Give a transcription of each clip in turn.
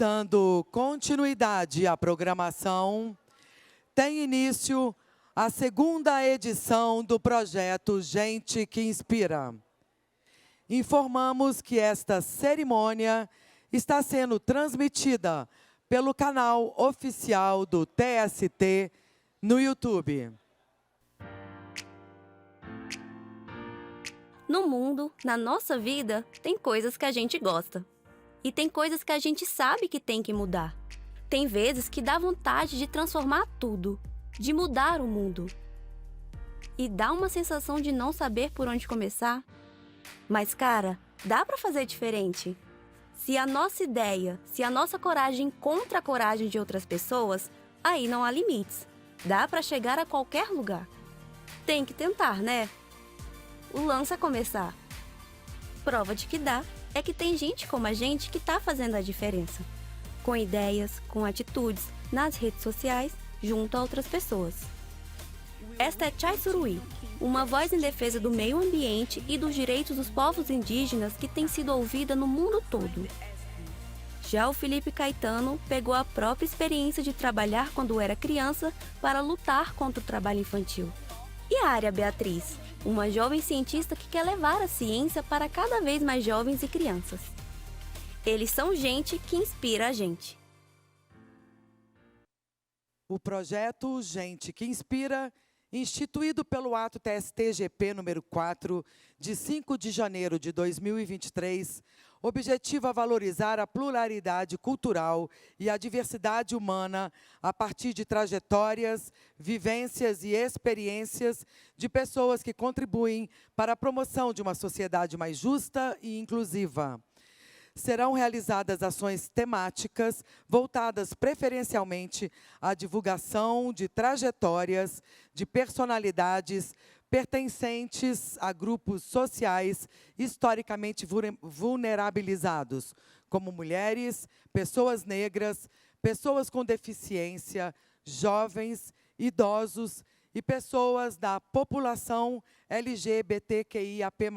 Dando continuidade à programação, tem início a segunda edição do projeto Gente que Inspira. Informamos que esta cerimônia está sendo transmitida pelo canal oficial do TST no YouTube. No mundo, na nossa vida, tem coisas que a gente gosta. E tem coisas que a gente sabe que tem que mudar. Tem vezes que dá vontade de transformar tudo, de mudar o mundo. E dá uma sensação de não saber por onde começar. Mas, cara, dá pra fazer diferente. Se a nossa ideia, se a nossa coragem encontra a coragem de outras pessoas, aí não há limites. Dá pra chegar a qualquer lugar. Tem que tentar, né? O lance é começar. Prova de que dá é que tem gente como a gente que tá fazendo a diferença. Com ideias, com atitudes, nas redes sociais, junto a outras pessoas. Esta é Chai Suruí, uma voz em defesa do meio ambiente e dos direitos dos povos indígenas que tem sido ouvida no mundo todo. Já o Felipe Caetano pegou a própria experiência de trabalhar quando era criança para lutar contra o trabalho infantil. E a Área Beatriz, uma jovem cientista que quer levar a ciência para cada vez mais jovens e crianças. Eles são gente que inspira a gente. O projeto Gente que Inspira, instituído pelo ato TST-GP número 4, de 5 de janeiro de 2023, objetiva valorizar a pluralidade cultural e a diversidade humana a partir de trajetórias, vivências e experiências de pessoas que contribuem para a promoção de uma sociedade mais justa e inclusiva. Serão realizadas ações temáticas voltadas preferencialmente à divulgação de trajetórias de personalidades pertencentes a grupos sociais historicamente vulnerabilizados, como mulheres, pessoas negras, pessoas com deficiência, jovens, idosos e pessoas da população LGBTQIAP+,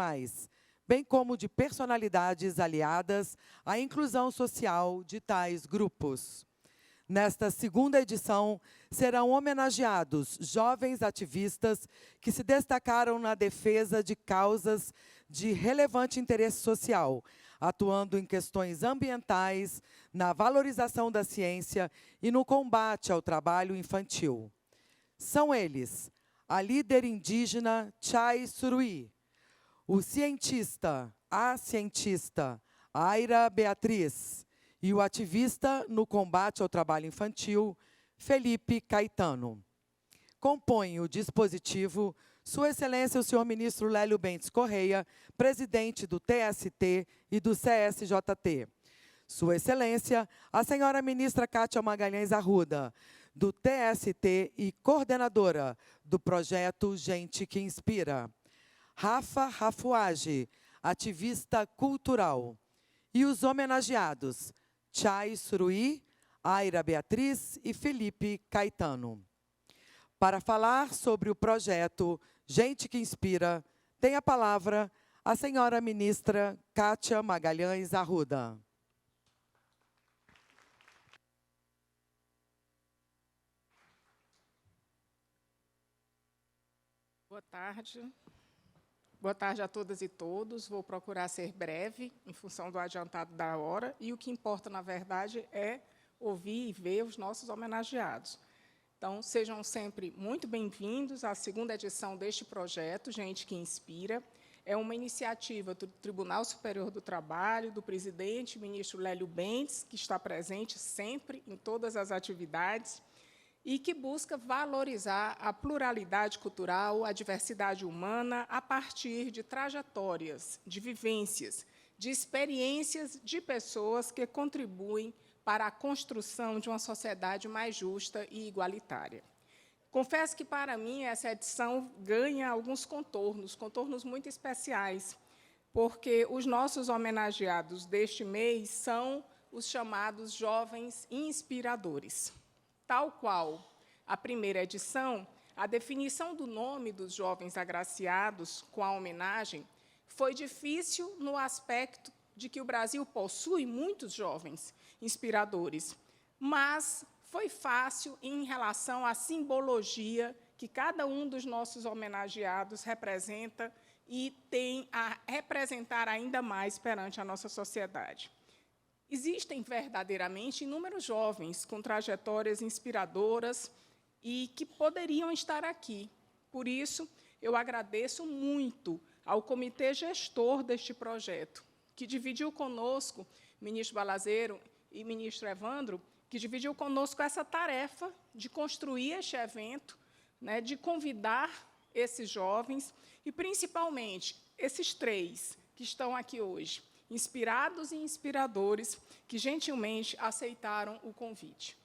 bem como de personalidades aliadas à inclusão social de tais grupos. Nesta segunda edição, serão homenageados jovens ativistas que se destacaram na defesa de causas de relevante interesse social, atuando em questões ambientais, na valorização da ciência e no combate ao trabalho infantil. São eles a líder indígena Chai Suruí, a cientista Aira Beatriz e o ativista no combate ao trabalho infantil, Felipe Caetano. Compõem o dispositivo Sua Excelência o senhor ministro Lélio Bentes Correia, presidente do TST e do CSJT. Sua Excelência, a senhora ministra Kátia Magalhães Arruda, do TST e coordenadora do projeto Gente que Inspira. Rafa Rafuage, ativista cultural. E os homenageados, Chai Suruí, Aira Beatriz e Felipe Caetano. Para falar sobre o projeto Gente que Inspira, tem a palavra a senhora ministra Kátia Magalhães Arruda. Boa tarde. Boa tarde a todas e todos. Vou procurar ser breve, em função do adiantado da hora, e o que importa, na verdade, é ouvir e ver os nossos homenageados. Então, sejam sempre muito bem-vindos à segunda edição deste projeto, Gente que Inspira. É uma iniciativa do Tribunal Superior do Trabalho, do presidente, ministro Lélio Bentes, que está presente sempre em todas as atividades, e que busca valorizar a pluralidade cultural, a diversidade humana, a partir de trajetórias, de vivências, de experiências de pessoas que contribuem para a construção de uma sociedade mais justa e igualitária. Confesso que, para mim, essa edição ganha alguns contornos muito especiais, porque os nossos homenageados deste mês são os chamados jovens inspiradores. Tal qual a primeira edição, a definição do nome dos jovens agraciados com a homenagem foi difícil no aspecto de que o Brasil possui muitos jovens, inspiradores. Mas foi fácil em relação à simbologia que cada um dos nossos homenageados representa e tem a representar ainda mais perante a nossa sociedade. Existem verdadeiramente inúmeros jovens com trajetórias inspiradoras e que poderiam estar aqui. Por isso, eu agradeço muito ao comitê gestor deste projeto, que dividiu conosco, ministro Balazeiro e ministro Evandro, que dividiu conosco essa tarefa de construir este evento, né, de convidar esses jovens, e, principalmente, esses 3 que estão aqui hoje, inspirados e inspiradores, que gentilmente aceitaram o convite.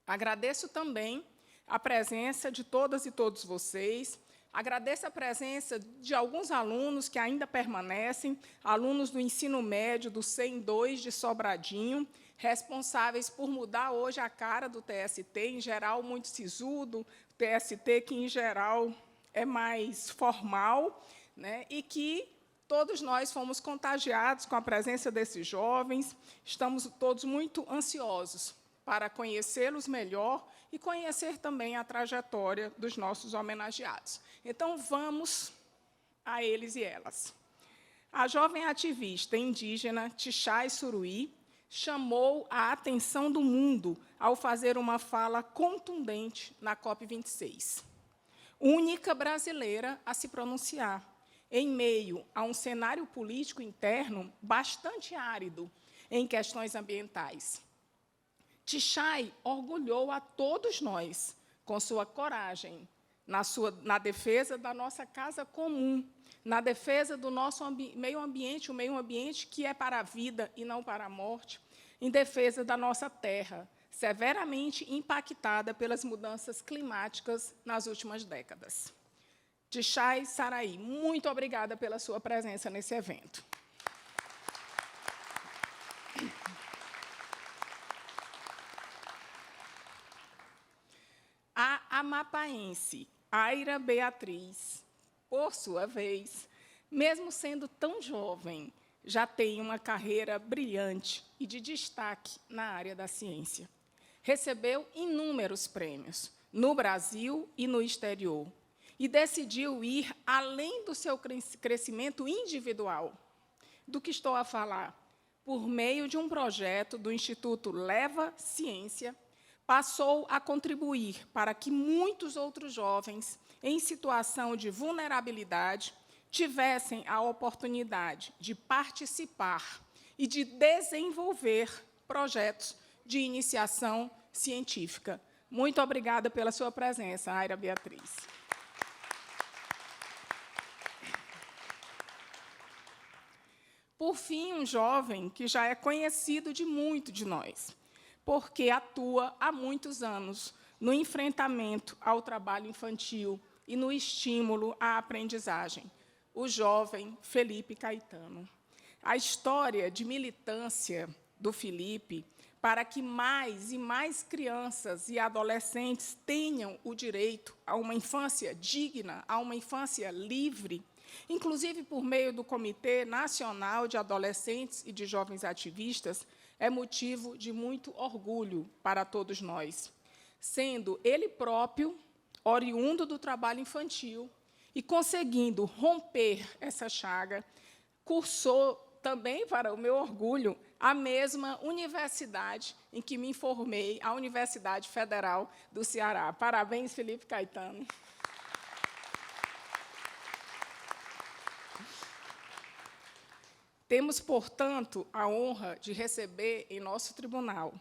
Agradeço também a presença de todas e todos vocês, agradeço a presença de alguns alunos que ainda permanecem, alunos do ensino médio do CEM 2 de Sobradinho, responsáveis por mudar hoje a cara do TST, em geral muito sisudo, TST que, em geral, é mais formal, né, e que todos nós fomos contagiados com a presença desses jovens, estamos todos muito ansiosos para conhecê-los melhor e conhecer também a trajetória dos nossos homenageados. Então, vamos a eles e elas. A jovem ativista indígena Tixai Suruí chamou a atenção do mundo ao fazer uma fala contundente na COP26. Única brasileira a se pronunciar, em meio a um cenário político interno bastante árido em questões ambientais. Tixai orgulhou a todos nós com sua coragem na defesa da nossa casa comum, na defesa do nosso meio ambiente, o meio ambiente que é para a vida e não para a morte, em defesa da nossa terra, severamente impactada pelas mudanças climáticas nas últimas décadas. Tixai Saraí, muito obrigada pela sua presença nesse evento. A amapaense Aira Beatriz, por sua vez, mesmo sendo tão jovem, já tem uma carreira brilhante e de destaque na área da ciência. Recebeu inúmeros prêmios, no Brasil e no exterior, e decidiu ir além do seu crescimento individual. Do que estou a falar? Por meio de um projeto do Instituto Leva Ciência, passou a contribuir para que muitos outros jovens em situação de vulnerabilidade tivessem a oportunidade de participar e de desenvolver projetos de iniciação científica. Muito obrigada pela sua presença, Aira Beatriz. Por fim, um jovem que já é conhecido de muito de nós, porque atua há muitos anos no enfrentamento ao trabalho infantil e no estímulo à aprendizagem, o jovem Felipe Caetano. A história de militância do Felipe para que mais e mais crianças e adolescentes tenham o direito a uma infância digna, a uma infância livre, inclusive por meio do Comitê Nacional de Adolescentes e de Jovens Ativistas, é motivo de muito orgulho para todos nós, sendo ele próprio oriundo do trabalho infantil e conseguindo romper essa chaga, cursou também, para o meu orgulho, a mesma universidade em que me formei, a Universidade Federal do Ceará. Parabéns, Felipe Caetano. Temos, portanto, a honra de receber em nosso tribunal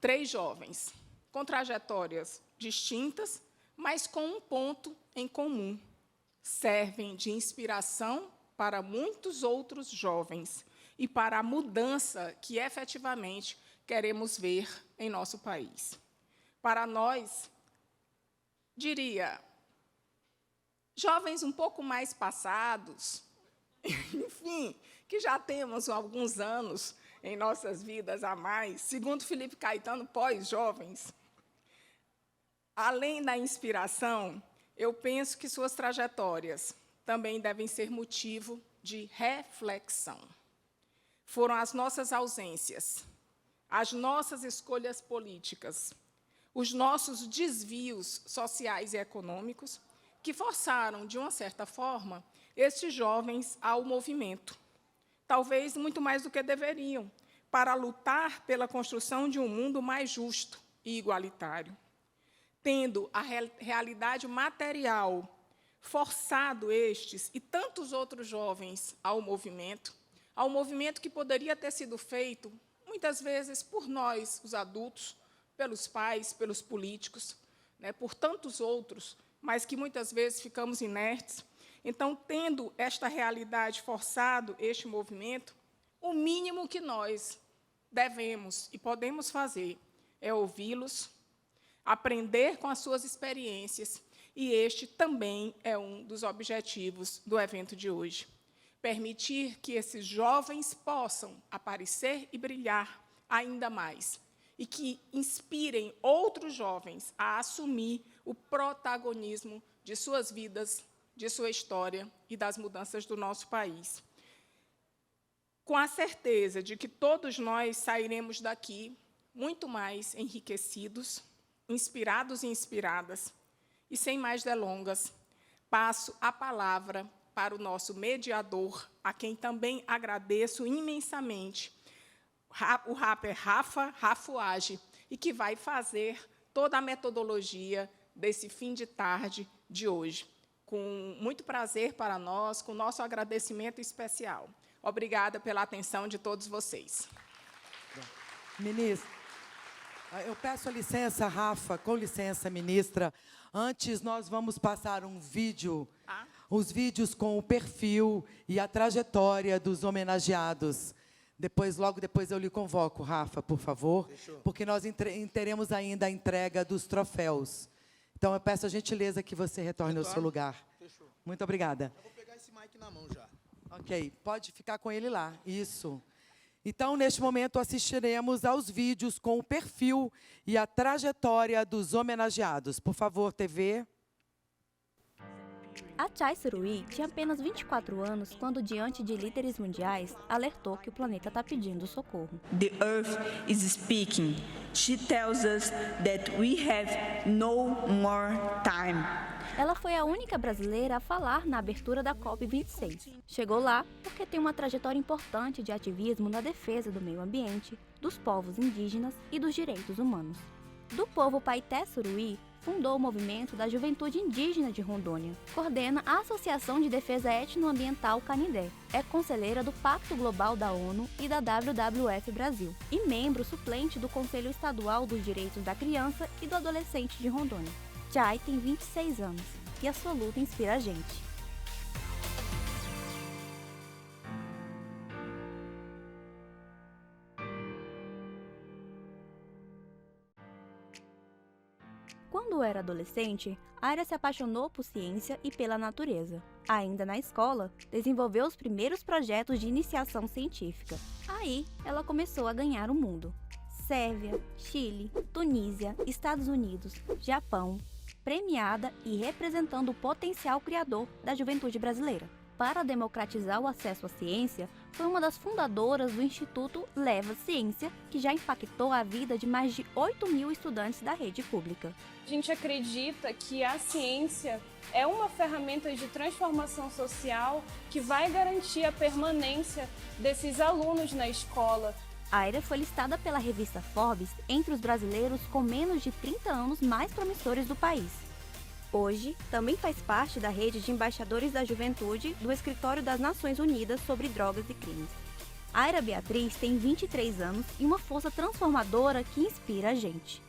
3 jovens com trajetórias distintas, mas com um ponto em comum. Servem de inspiração para muitos outros jovens e para a mudança que, efetivamente, queremos ver em nosso país. Para nós, diria, jovens um pouco mais passados, enfim, que já temos alguns anos em nossas vidas a mais, segundo Felipe Caetano, pós-jovens, além da inspiração, eu penso que suas trajetórias também devem ser motivo de reflexão. Foram as nossas ausências, as nossas escolhas políticas, os nossos desvios sociais e econômicos, que forçaram, de uma certa forma, estes jovens ao movimento, talvez muito mais do que deveriam, para lutar pela construção de um mundo mais justo e igualitário. Tendo a realidade material forçado estes e tantos outros jovens ao movimento que poderia ter sido feito, muitas vezes, por nós, os adultos, pelos pais, pelos políticos, né, por tantos outros, mas que muitas vezes ficamos inertes. Então, tendo esta realidade forçado este movimento, o mínimo que nós devemos e podemos fazer é ouvi-los, aprender com as suas experiências, e este também é um dos objetivos do evento de hoje. Permitir que esses jovens possam aparecer e brilhar ainda mais, e que inspirem outros jovens a assumir o protagonismo de suas vidas, de sua história e das mudanças do nosso país. Com a certeza de que todos nós sairemos daqui muito mais enriquecidos, inspirados e inspiradas. E, sem mais delongas, passo a palavra para o nosso mediador, a quem também agradeço imensamente, o rapper Rafa Age, e que vai fazer toda a metodologia desse fim de tarde de hoje. Com muito prazer para nós, com nosso agradecimento especial. Obrigada pela atenção de todos vocês. Ministra, eu peço a licença, Rafa, com licença, ministra. Antes, nós vamos passar um vídeo, os vídeos com o perfil e a trajetória dos homenageados. Logo depois eu lhe convoco, Rafa, por favor, Fechou. Porque nós teremos ainda a entrega dos troféus. Então, eu peço a gentileza que você retorne ao seu lugar. Fechou. Muito obrigada. Eu vou pegar esse mic na mão já. Ok, pode ficar com ele lá. Isso. Então, neste momento, assistiremos aos vídeos com o perfil e a trajetória dos homenageados. Por favor, TV. A Chai Suruí tinha apenas 24 anos quando, diante de líderes mundiais, alertou que o planeta está pedindo socorro. The Earth is speaking. She tells us that we have no more time. Ela foi a única brasileira a falar na abertura da COP26. Chegou lá porque tem uma trajetória importante de ativismo na defesa do meio ambiente, dos povos indígenas e dos direitos humanos. Do povo Paité Suruí, fundou o movimento da Juventude Indígena de Rondônia. Coordena a Associação de Defesa Etnoambiental Canindé. É conselheira do Pacto Global da ONU e da WWF Brasil. E membro suplente do Conselho Estadual dos Direitos da Criança e do Adolescente de Rondônia. Chai tem 26 anos e a sua luta inspira a gente. Quando era adolescente, Aira se apaixonou por ciência e pela natureza. Ainda na escola, desenvolveu os primeiros projetos de iniciação científica. Aí, ela começou a ganhar o mundo. Sérvia, Chile, Tunísia, Estados Unidos, Japão, premiada e representando o potencial criador da juventude brasileira. Para democratizar o acesso à ciência, foi uma das fundadoras do Instituto Leva Ciência, que já impactou a vida de mais de 8.000 estudantes da rede pública. A gente acredita que a ciência é uma ferramenta de transformação social que vai garantir a permanência desses alunos na escola. Aira foi listada pela revista Forbes entre os brasileiros com menos de 30 anos mais promissores do país. Hoje, também faz parte da rede de embaixadores da juventude do Escritório das Nações Unidas sobre Drogas e Crimes. Aira Beatriz tem 23 anos e uma força transformadora que inspira a gente.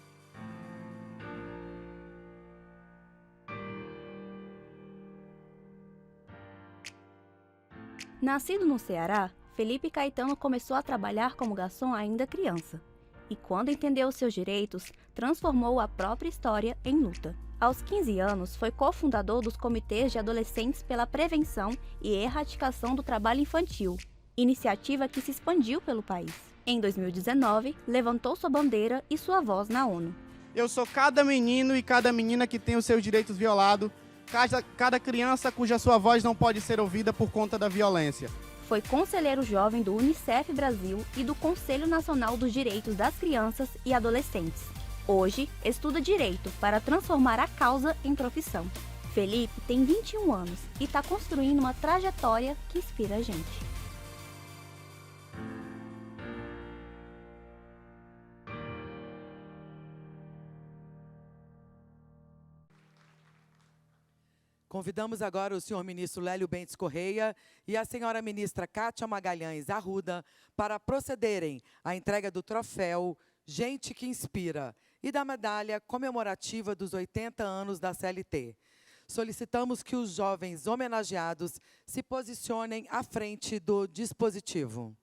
Nascido no Ceará, Felipe Caetano começou a trabalhar como garçom ainda criança. E quando entendeu seus direitos, transformou a própria história em luta. Aos 15 anos, foi cofundador dos Comitês de Adolescentes pela Prevenção e Erradicação do Trabalho Infantil, iniciativa que se expandiu pelo país. Em 2019, levantou sua bandeira e sua voz na ONU. Eu sou cada menino e cada menina que tem os seus direitos violados, cada criança cuja sua voz não pode ser ouvida por conta da violência. Foi conselheiro jovem do Unicef Brasil e do Conselho Nacional dos Direitos das Crianças e Adolescentes. Hoje, estuda Direito para transformar a causa em profissão. Felipe tem 21 anos e está construindo uma trajetória que inspira a gente. Convidamos agora o senhor ministro Lélio Bentes Correia e a senhora ministra Kátia Magalhães Arruda para procederem à entrega do troféu Gente que Inspira e da medalha comemorativa dos 80 anos da CLT. Solicitamos que os jovens homenageados se posicionem à frente do dispositivo.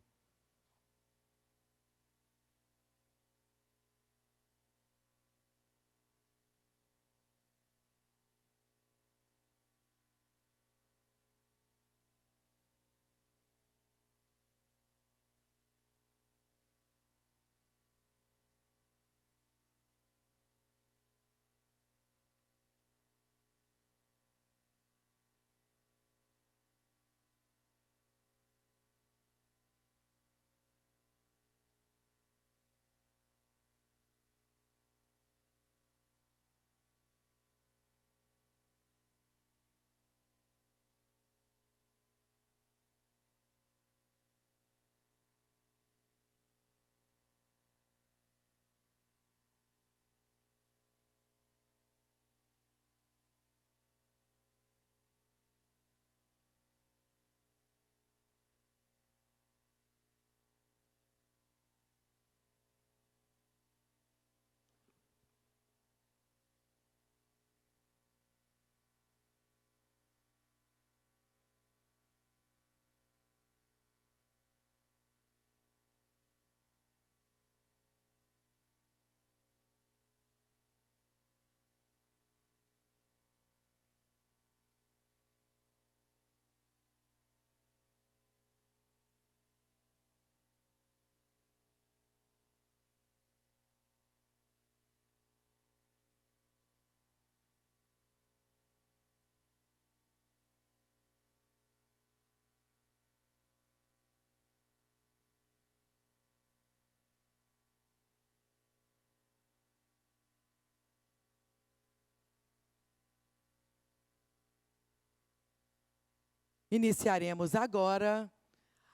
Iniciaremos agora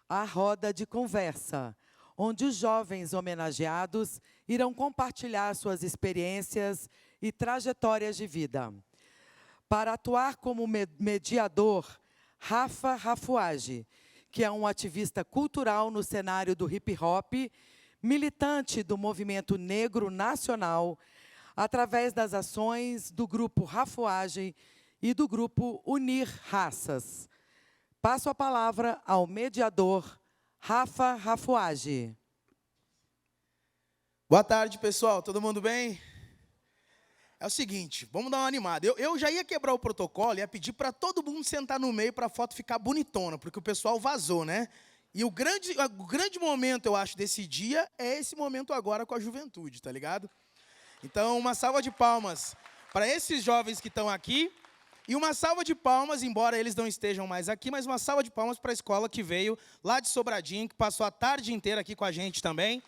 a roda de conversa, onde os jovens homenageados irão compartilhar suas experiências e trajetórias de vida. Para atuar como mediador, Rafa Rafuage, que é um ativista cultural no cenário do hip-hop, militante do movimento negro nacional, através das ações do Grupo Rafuage e do Grupo Unir Raças. Passo a palavra ao mediador Rafa Rafuage. Boa tarde, pessoal. Todo mundo bem? É o seguinte, vamos dar uma animada. Eu já ia quebrar o protocolo, ia pedir para todo mundo sentar no meio para a foto ficar bonitona, porque o pessoal vazou, né? E o grande momento, eu acho, desse dia é esse momento agora com a juventude, tá ligado? Então, uma salva de palmas para esses jovens que estão aqui. E uma salva de palmas, embora eles não estejam mais aqui, mas uma salva de palmas para a escola que veio lá de Sobradinho, que passou a tarde inteira aqui com a gente também.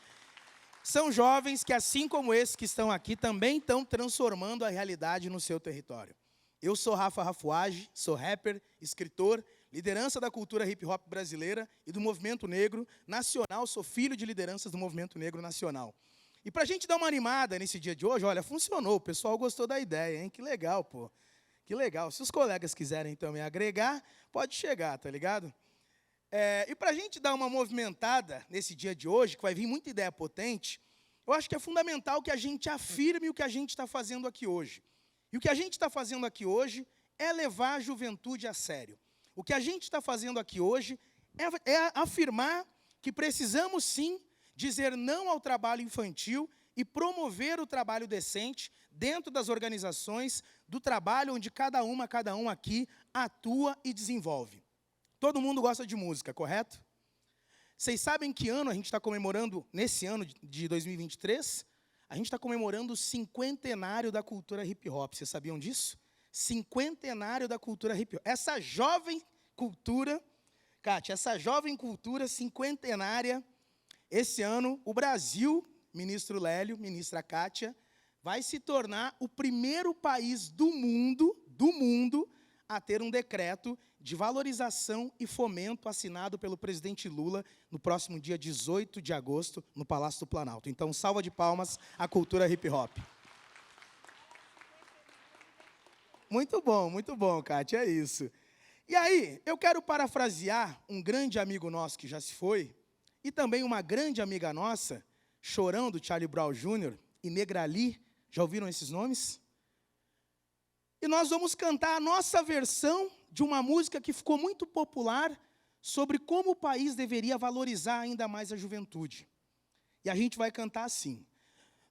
São jovens que, assim como esses que estão aqui, também estão transformando a realidade no seu território. Eu sou Rafa Rafuage, sou rapper, escritor, liderança da cultura hip-hop brasileira e do movimento negro nacional, sou filho de lideranças do movimento negro nacional. E para a gente dar uma animada nesse dia de hoje, olha, funcionou, o pessoal gostou da ideia, hein? Que legal, pô. Que legal. Se os colegas quiserem também agregar, pode chegar, tá ligado? E para a gente dar uma movimentada nesse dia de hoje, que vai vir muita ideia potente, eu acho que é fundamental que a gente afirme o que a gente está fazendo aqui hoje. E o que a gente está fazendo aqui hoje é levar a juventude a sério. O que a gente está fazendo aqui hoje é afirmar que precisamos, sim, dizer não ao trabalho infantil e promover o trabalho decente dentro das organizações do trabalho onde cada um aqui atua e desenvolve. Todo mundo gosta de música, correto? Vocês sabem que ano a gente está comemorando, nesse ano de 2023? A gente está comemorando o cinquentenário da cultura hip-hop. Vocês sabiam disso? Cinquentenário da cultura hip-hop. Essa jovem cultura Kátia, essa jovem cultura cinquentenária, esse ano, o Brasil, ministro Lélio, ministra Kátia, vai se tornar o primeiro país do mundo, a ter um decreto de valorização e fomento assinado pelo presidente Lula no próximo dia 18 de agosto, no Palácio do Planalto. Então, salva de palmas à cultura hip-hop. Muito bom, Kátia, é isso. E aí, eu quero parafrasear um grande amigo nosso que já se foi, e também uma grande amiga nossa, Chorão, do Charlie Brown Jr., e Negrali, já ouviram esses nomes? E nós vamos cantar a nossa versão de uma música que ficou muito popular sobre como o país deveria valorizar ainda mais a juventude. E a gente vai cantar assim.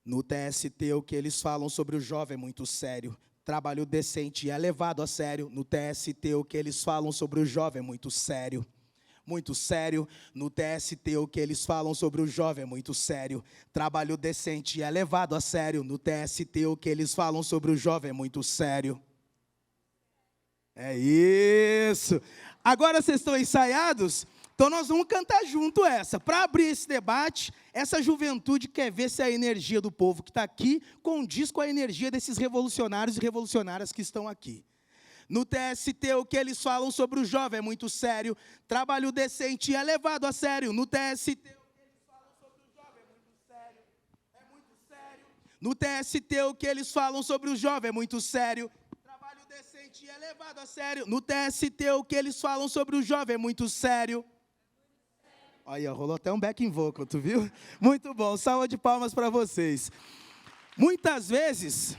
No TST, o que eles falam sobre o jovem é muito sério. Trabalho decente é levado a sério. No TST, o que eles falam sobre o jovem é muito sério. Muito sério. No TST, o que eles falam sobre o jovem é muito sério. Trabalho decente é levado a sério. No TST, o que eles falam sobre o jovem é muito sério. É isso. Agora vocês estão ensaiados? Então nós vamos cantar junto essa. Para abrir esse debate, essa juventude quer ver se a energia do povo que está aqui condiz com a energia desses revolucionários e revolucionárias que estão aqui. No TST, o que eles falam sobre o jovem é muito sério. Trabalho decente é levado a sério. No TST, o que eles falam sobre o jovem é muito sério. É muito sério. No TST, o que eles falam sobre o jovem é muito sério. Trabalho decente é levado a sério. No TST, o que eles falam sobre o jovem é muito sério. Olha, rolou até um backing vocal, tu viu? Muito bom, salva de palmas para vocês. Muitas vezes,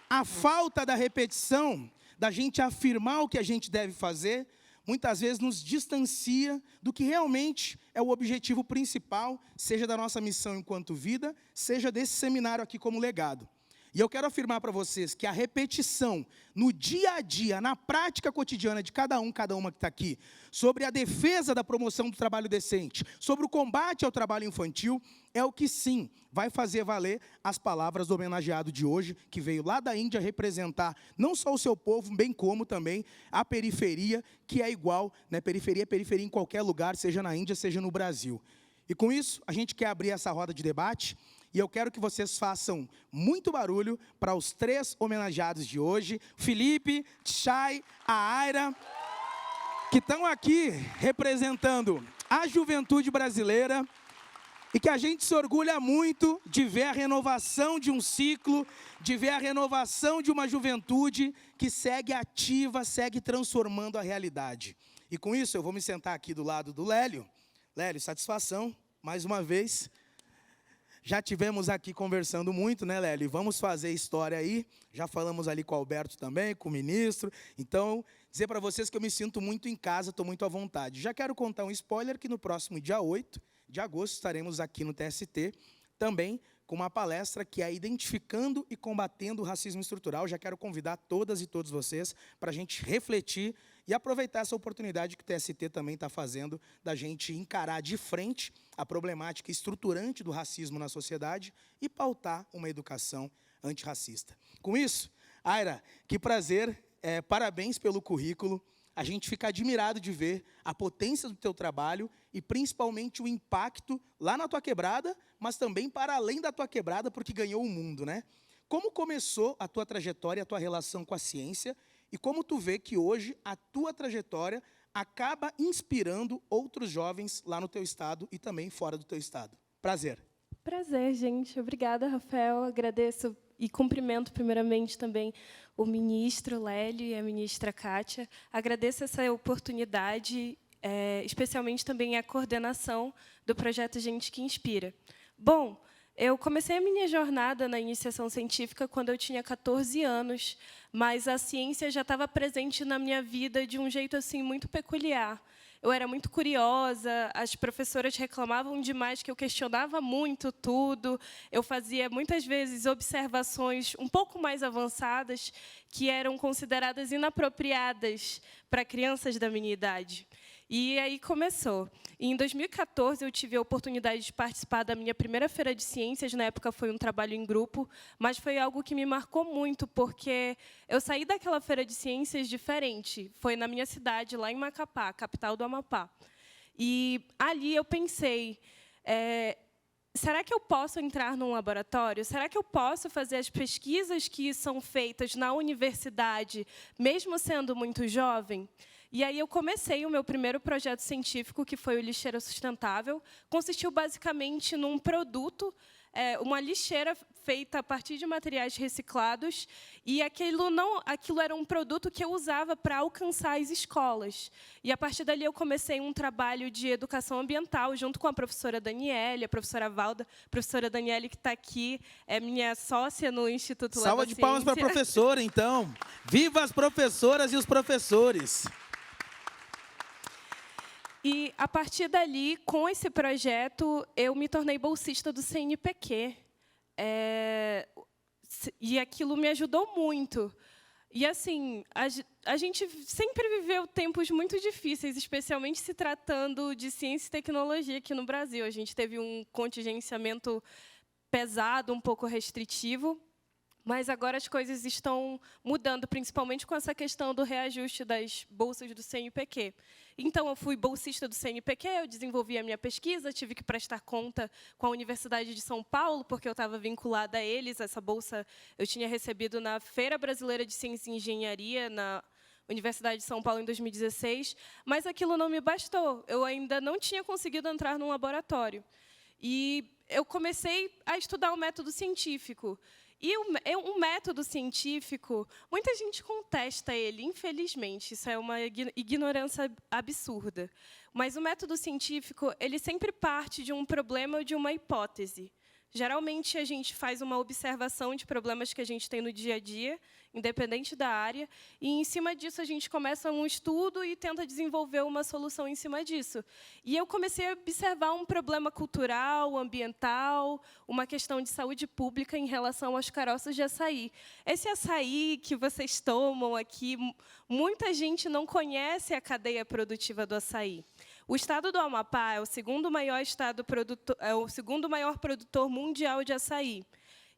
a falta da repetição, da gente afirmar o que a gente deve fazer, muitas vezes nos distancia do que realmente é o objetivo principal, seja da nossa missão enquanto vida, seja desse seminário aqui como legado. E eu quero afirmar para vocês que a repetição no dia a dia, na prática cotidiana de cada uma que está aqui, sobre a defesa da promoção do trabalho decente, sobre o combate ao trabalho infantil, é o que sim vai fazer valer as palavras do homenageado de hoje, que veio lá da Índia representar não só o seu povo, bem como também a periferia, que é igual, né? Periferia é periferia em qualquer lugar, seja na Índia, seja no Brasil. E com isso, a gente quer abrir essa roda de debate. E eu quero que vocês façam muito barulho para os 3 homenageados de hoje, Felipe, Chay, a Aira, que estão aqui representando a juventude brasileira e que a gente se orgulha muito de ver a renovação de um ciclo, de ver a renovação de uma juventude que segue ativa, segue transformando a realidade. E com isso eu vou me sentar aqui do lado do Lélio. Lélio, satisfação, mais uma vez. Já tivemos aqui conversando muito, né, Lélio? Vamos fazer história aí. Já falamos ali com o Alberto também, com o ministro. Então, dizer para vocês que eu me sinto muito em casa, estou muito à vontade. Já quero contar um spoiler que no próximo dia 8 de agosto estaremos aqui no TST, também com uma palestra que é Identificando e Combatendo o Racismo Estrutural. Já quero convidar todas e todos vocês para a gente refletir e aproveitar essa oportunidade que o TST também está fazendo, da gente encarar de frente a problemática estruturante do racismo na sociedade e pautar uma educação antirracista. Com isso, Aira, que prazer, parabéns pelo currículo. A gente fica admirado de ver a potência do teu trabalho e principalmente o impacto lá na tua quebrada, mas também para além da tua quebrada, porque ganhou o mundo, né? Como começou a tua trajetória, a tua relação com a ciência, e como tu vê que hoje a tua trajetória acaba inspirando outros jovens lá no teu estado e também fora do teu estado. Prazer. Prazer, gente. Obrigada, Rafael. Agradeço e cumprimento primeiramente também o ministro Lélio e a ministra Kátia. Agradeço essa oportunidade, especialmente também a coordenação do projeto Gente que Inspira. Bom, eu comecei a minha jornada na iniciação científica quando eu tinha 14 anos, mas a ciência já estava presente na minha vida de um jeito assim muito peculiar. Eu era muito curiosa, as professoras reclamavam demais que eu questionava muito tudo, eu fazia muitas vezes observações um pouco mais avançadas que eram consideradas inapropriadas para crianças da minha idade. E aí começou. Em 2014, eu tive a oportunidade de participar da minha primeira feira de ciências. Na época, foi um trabalho em grupo, mas foi algo que me marcou muito, porque eu saí daquela feira de ciências diferente. Foi na minha cidade, lá em Macapá, capital do Amapá. E ali eu pensei, será que eu posso entrar num laboratório? Será que eu posso fazer as pesquisas que são feitas na universidade, mesmo sendo muito jovem? E aí eu comecei o meu primeiro projeto científico, que foi o Lixeira Sustentável. Consistiu basicamente num produto, uma lixeira feita a partir de materiais reciclados, e aquilo era um produto que eu usava para alcançar as escolas. E, a partir dali, eu comecei um trabalho de educação ambiental, junto com a professora Daniele, a professora Valda. A professora Daniele, que está aqui, é minha sócia no Instituto Leva Salva de palmas para a professora, então. Viva as professoras e os professores! E, a partir dali, com esse projeto, eu me tornei bolsista do CNPq. E aquilo me ajudou muito. E, assim, a gente sempre viveu tempos muito difíceis, especialmente se tratando de ciência e tecnologia aqui no Brasil. A gente teve um contingenciamento pesado, um pouco restritivo, mas agora as coisas estão mudando, principalmente com essa questão do reajuste das bolsas do CNPq. Então, eu fui bolsista do CNPq, eu desenvolvi a minha pesquisa, tive que prestar conta com a Universidade de São Paulo, porque eu estava vinculada a eles. Essa bolsa eu tinha recebido na Feira Brasileira de Ciência e Engenharia, na Universidade de São Paulo, em 2016, mas aquilo não me bastou. Eu ainda não tinha conseguido entrar num laboratório. E eu comecei a estudar o método científico. E o método científico, muita gente contesta ele, infelizmente. Isso é uma ignorância absurda. Mas o método científico, ele sempre parte de um problema ou de uma hipótese. Geralmente, a gente faz uma observação de problemas que a gente tem no dia a dia, independente da área, e, em cima disso, a gente começa um estudo e tenta desenvolver uma solução em cima disso. E eu comecei a observar um problema cultural, ambiental, uma questão de saúde pública em relação aos caroços de açaí. Esse açaí que vocês tomam aqui, muita gente não conhece a cadeia produtiva do açaí. O estado do Amapá é o segundo maior produtor mundial de açaí.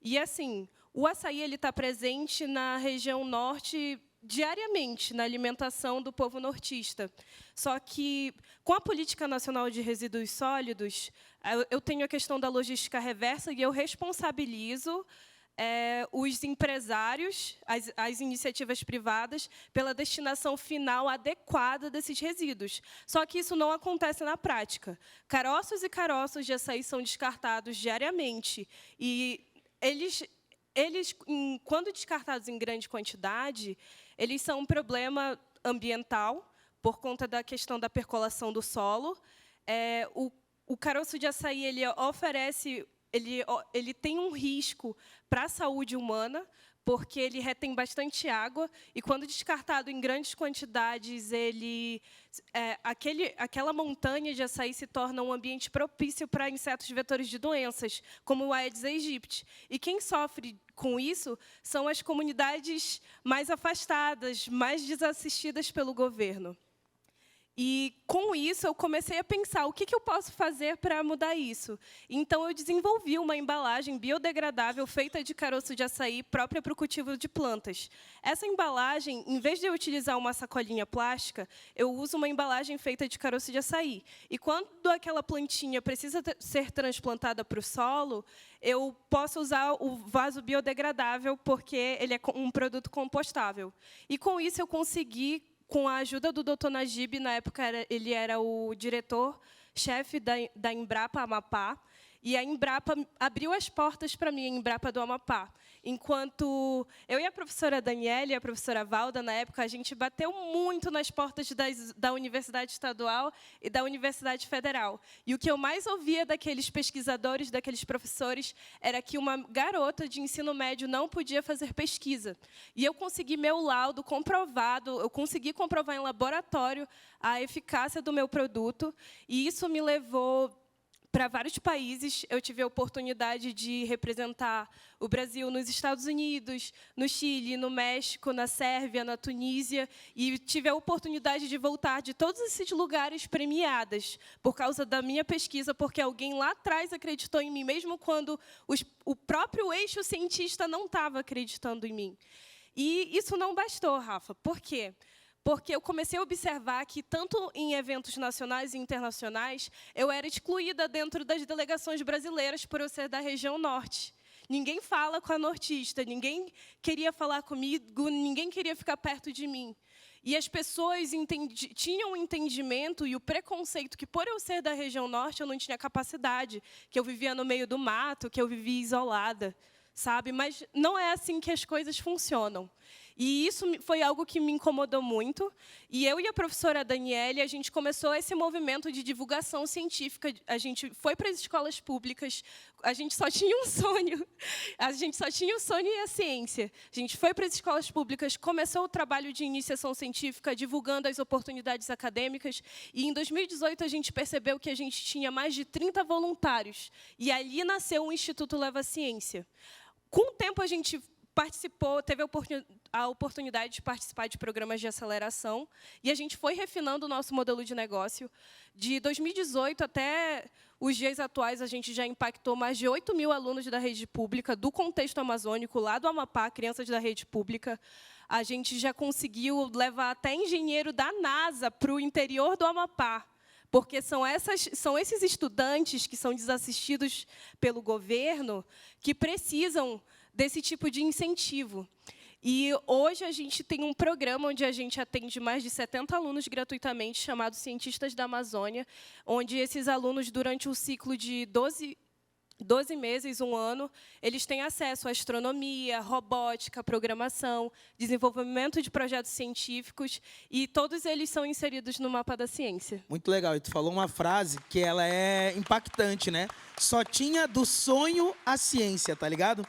E, assim, o açaí está presente na região norte diariamente, na alimentação do povo nortista. Só que, com a Política Nacional de Resíduos Sólidos, eu tenho a questão da logística reversa e eu responsabilizo os empresários, as iniciativas privadas, pela destinação final adequada desses resíduos. Só que isso não acontece na prática. Caroços e caroços de açaí são descartados diariamente. E eles, quando descartados em grande quantidade, eles são um problema ambiental, por conta da questão da percolação do solo. O caroço de açaí ele tem um risco para a saúde humana, porque ele retém bastante água, e, quando descartado em grandes quantidades, aquela montanha de açaí se torna um ambiente propício para insetos vetores de doenças, como o Aedes aegypti. E quem sofre com isso são as comunidades mais afastadas, mais desassistidas pelo governo. E, com isso, eu comecei a pensar o que eu posso fazer para mudar isso. Então, eu desenvolvi uma embalagem biodegradável feita de caroço de açaí, própria para o cultivo de plantas. Essa embalagem, em vez de eu utilizar uma sacolinha plástica, eu uso uma embalagem feita de caroço de açaí. E, quando aquela plantinha precisa ser transplantada para o solo, eu posso usar o vaso biodegradável, porque ele é um produto compostável. E, com isso, eu consegui, com a ajuda do Dr. Najib, na época ele era o diretor-chefe da Embrapa Amapá, e a Embrapa abriu as portas para mim, a Embrapa do Amapá. Enquanto eu e a professora Daniele e a professora Valda, na época, a gente bateu muito nas portas da Universidade Estadual e da Universidade Federal. E o que eu mais ouvia daqueles pesquisadores, daqueles professores, era que uma garota de ensino médio não podia fazer pesquisa. E eu consegui meu laudo comprovado, eu consegui comprovar em laboratório a eficácia do meu produto, e isso me levou para vários países. Eu tive a oportunidade de representar o Brasil nos Estados Unidos, no Chile, no México, na Sérvia, na Tunísia, e tive a oportunidade de voltar de todos esses lugares premiadas por causa da minha pesquisa, porque alguém lá atrás acreditou em mim, mesmo quando o próprio eixo cientista não estava acreditando em mim. E isso não bastou, Rafa. Por quê? Porque eu comecei a observar que, tanto em eventos nacionais e internacionais, eu era excluída dentro das delegações brasileiras por eu ser da região norte. Ninguém fala com a nortista, ninguém queria falar comigo, ninguém queria ficar perto de mim. E as pessoas tinham o entendimento e o preconceito que, por eu ser da região norte, eu não tinha capacidade, que eu vivia no meio do mato, que eu vivia isolada, sabe? Mas não é assim que as coisas funcionam. E isso foi algo que me incomodou muito. E eu e a professora Daniele, a gente começou esse movimento de divulgação científica. A gente foi para as escolas públicas, a gente só tinha um sonho. A gente só tinha o sonho e a ciência. A gente foi para as escolas públicas, começou o trabalho de iniciação científica, divulgando as oportunidades acadêmicas. E, em 2018, a gente percebeu que a gente tinha mais de 30 voluntários. E ali nasceu o Instituto Leva Ciência. Com o tempo, a gente participou, teve a oportunidade de participar de programas de aceleração, e a gente foi refinando o nosso modelo de negócio. De 2018 até os dias atuais, a gente já impactou mais de 8.000 alunos da rede pública, do contexto amazônico, lá do Amapá, crianças da rede pública. A gente já conseguiu levar até engenheiro da NASA para o interior do Amapá, porque são esses estudantes que são desassistidos pelo governo que precisam desse tipo de incentivo. E hoje a gente tem um programa onde a gente atende mais de 70 alunos gratuitamente, chamado Cientistas da Amazônia, onde esses alunos, durante o ciclo de 12 meses, um ano, eles têm acesso à astronomia, robótica, programação, desenvolvimento de projetos científicos, e todos eles são inseridos no mapa da ciência. Muito legal. E tu falou uma frase que ela é impactante, né? Só tinha do sonho à ciência, tá ligado?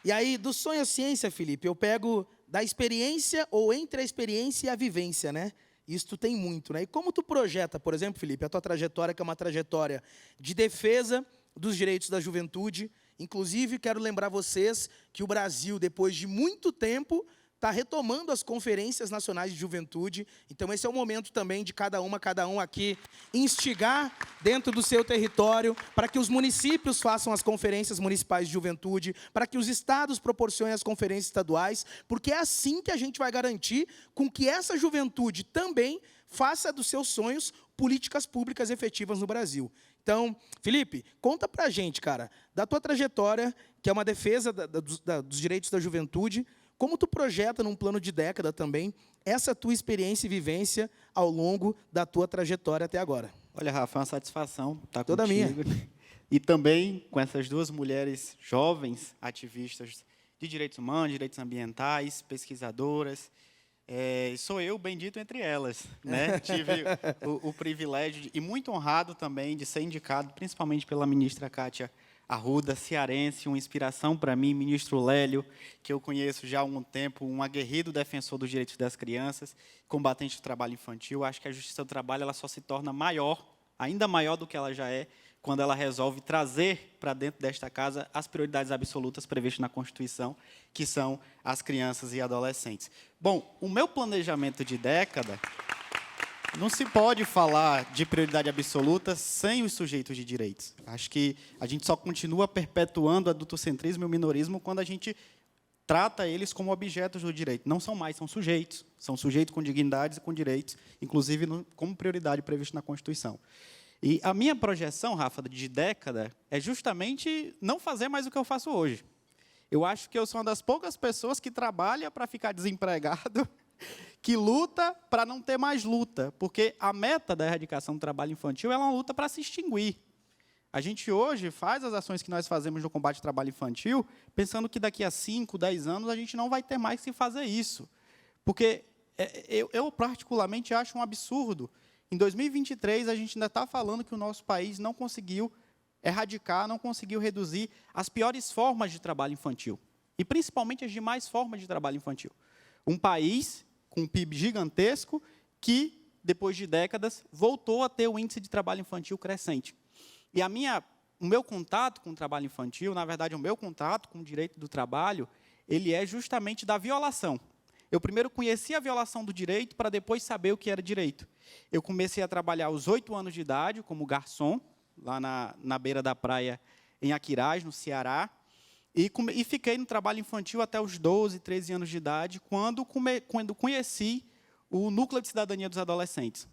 E aí, do sonho à ciência, Felipe, eu pego da experiência ou entre a experiência e a vivência, né? Isso tu tem muito, né? E como tu projeta, por exemplo, Felipe, a tua trajetória, que é uma trajetória de defesa dos direitos da juventude. Inclusive, quero lembrar vocês que o Brasil, depois de muito tempo, está retomando as conferências nacionais de juventude. Então, esse é o momento também de cada um aqui instigar dentro do seu território para que os municípios façam as conferências municipais de juventude, para que os estados proporcionem as conferências estaduais, porque é assim que a gente vai garantir com que essa juventude também faça dos seus sonhos políticas públicas efetivas no Brasil. Então, Felipe, conta pra gente, cara, da tua trajetória, que é uma defesa dos direitos da juventude, como tu projeta num plano de década também essa tua experiência e vivência ao longo da tua trajetória até agora. Olha, Rafa, é uma satisfação estar Toda contigo. minha. E também com essas duas mulheres jovens ativistas de direitos humanos, direitos ambientais, pesquisadoras. Sou eu bendito entre elas, né? Tive o privilégio e muito honrado também de ser indicado, principalmente pela ministra Kátia Arruda, cearense, uma inspiração para mim, ministro Lélio, que eu conheço já há algum tempo, um aguerrido defensor dos direitos das crianças, combatente do trabalho infantil. Acho que a justiça do trabalho ela só se torna maior, ainda maior do que ela já é, quando ela resolve trazer para dentro desta casa as prioridades absolutas previstas na Constituição, que são as crianças e adolescentes. Bom, o meu planejamento de década, não se pode falar de prioridade absoluta sem os sujeitos de direitos. Acho que a gente só continua perpetuando o adultocentrismo e o minorismo quando a gente trata eles como objetos do direito. Não são mais, são sujeitos. São sujeitos com dignidades e com direitos, inclusive como prioridade prevista na Constituição. E a minha projeção, Rafa, de década, é justamente não fazer mais o que eu faço hoje. Eu acho que eu sou uma das poucas pessoas que trabalha para ficar desempregado, que luta para não ter mais luta, porque a meta da erradicação do trabalho infantil é uma luta para se extinguir. A gente hoje faz as ações que nós fazemos no combate ao trabalho infantil, pensando que daqui a 5, 10 anos a gente não vai ter mais que fazer isso. Porque eu particularmente acho um absurdo. Em 2023, a gente ainda está falando que o nosso país não conseguiu erradicar, não conseguiu reduzir as piores formas de trabalho infantil. E, principalmente, as demais formas de trabalho infantil. Um país com um PIB gigantesco que, depois de décadas, voltou a ter o índice de trabalho infantil crescente. E o meu contato com o trabalho infantil, na verdade, o meu contato com o direito do trabalho, ele é justamente da violação. Eu primeiro conheci a violação do direito para depois saber o que era direito. Eu comecei a trabalhar aos 8 anos de idade como garçom, lá na beira da praia, em Aquiraz, no Ceará, e fiquei no trabalho infantil até os 12, 13 anos de idade, quando conheci o Núcleo de Cidadania dos Adolescentes.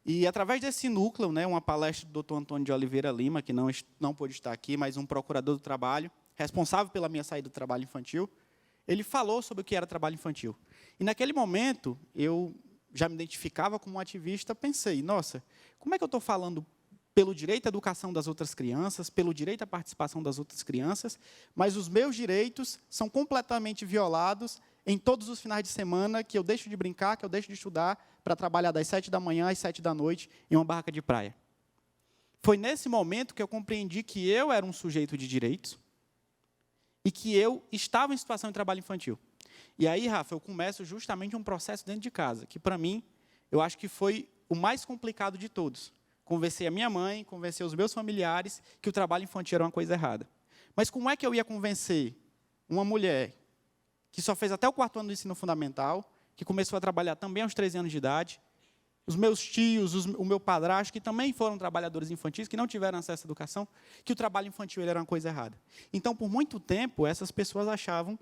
E, através desse núcleo, né, uma palestra do Dr. Antônio de Oliveira Lima, que não pôde estar aqui, mas um procurador do trabalho, responsável pela minha saída do trabalho infantil, ele falou sobre o que era trabalho infantil. E, naquele momento, eu já me identificava como um ativista, pensei, nossa, como é que eu estou falando pelo direito à educação das outras crianças, pelo direito à participação das outras crianças, mas os meus direitos são completamente violados em todos os finais de semana que eu deixo de brincar, que eu deixo de estudar, para trabalhar das 7 da manhã às 7 da noite em uma barraca de praia. Foi nesse momento que eu compreendi que eu era um sujeito de direitos e que eu estava em situação de trabalho infantil. E aí, Rafa, eu começo justamente um processo dentro de casa, que, para mim, eu acho que foi o mais complicado de todos. Convencer a minha mãe, convencer os meus familiares que o trabalho infantil era uma coisa errada. Mas como é que eu ia convencer uma mulher que só fez até o 4º ano do ensino fundamental, que começou a trabalhar também aos 13 anos de idade, os meus tios, o meu padrasto, que também foram trabalhadores infantis, que não tiveram acesso à educação, que o trabalho infantil era uma coisa errada. Então, por muito tempo, essas pessoas achavam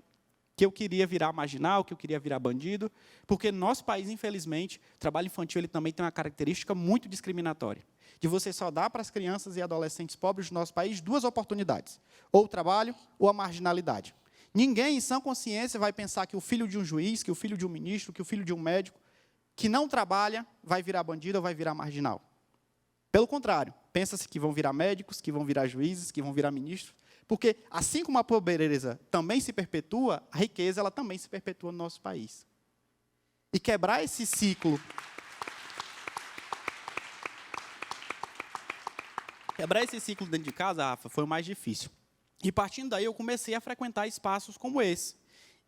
que eu queria virar marginal, que eu queria virar bandido, porque no nosso país, infelizmente, o trabalho infantil ele também tem uma característica muito discriminatória, de você só dar para as crianças e adolescentes pobres do nosso país 2 oportunidades, ou o trabalho ou a marginalidade. Ninguém, em sã consciência, vai pensar que o filho de um juiz, que o filho de um ministro, que o filho de um médico, que não trabalha, vai virar bandido ou vai virar marginal. Pelo contrário, pensa-se que vão virar médicos, que vão virar juízes, que vão virar ministros, porque, assim como a pobreza também se perpetua, a riqueza ela também se perpetua no nosso país. E quebrar esse ciclo... Quebrar esse ciclo dentro de casa, Rafa, foi o mais difícil. E, partindo daí, eu comecei a frequentar espaços como esse.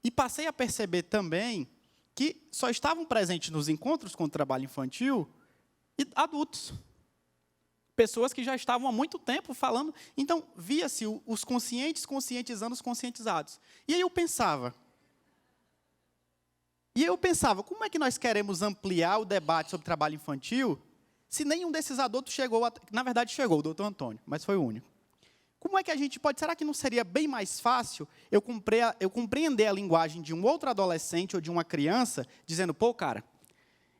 E passei a perceber também que só estavam presentes nos encontros com o trabalho infantil adultos. Pessoas que já estavam há muito tempo falando. Então, via-se os conscientes conscientizando os conscientizados. E aí eu pensava, como é que nós queremos ampliar o debate sobre trabalho infantil se nenhum desses adultos chegou, na verdade chegou o doutor Antônio, mas foi o único. Como é que a gente pode, será que não seria bem mais fácil eu compreender a linguagem de um outro adolescente ou de uma criança, dizendo, pô, cara,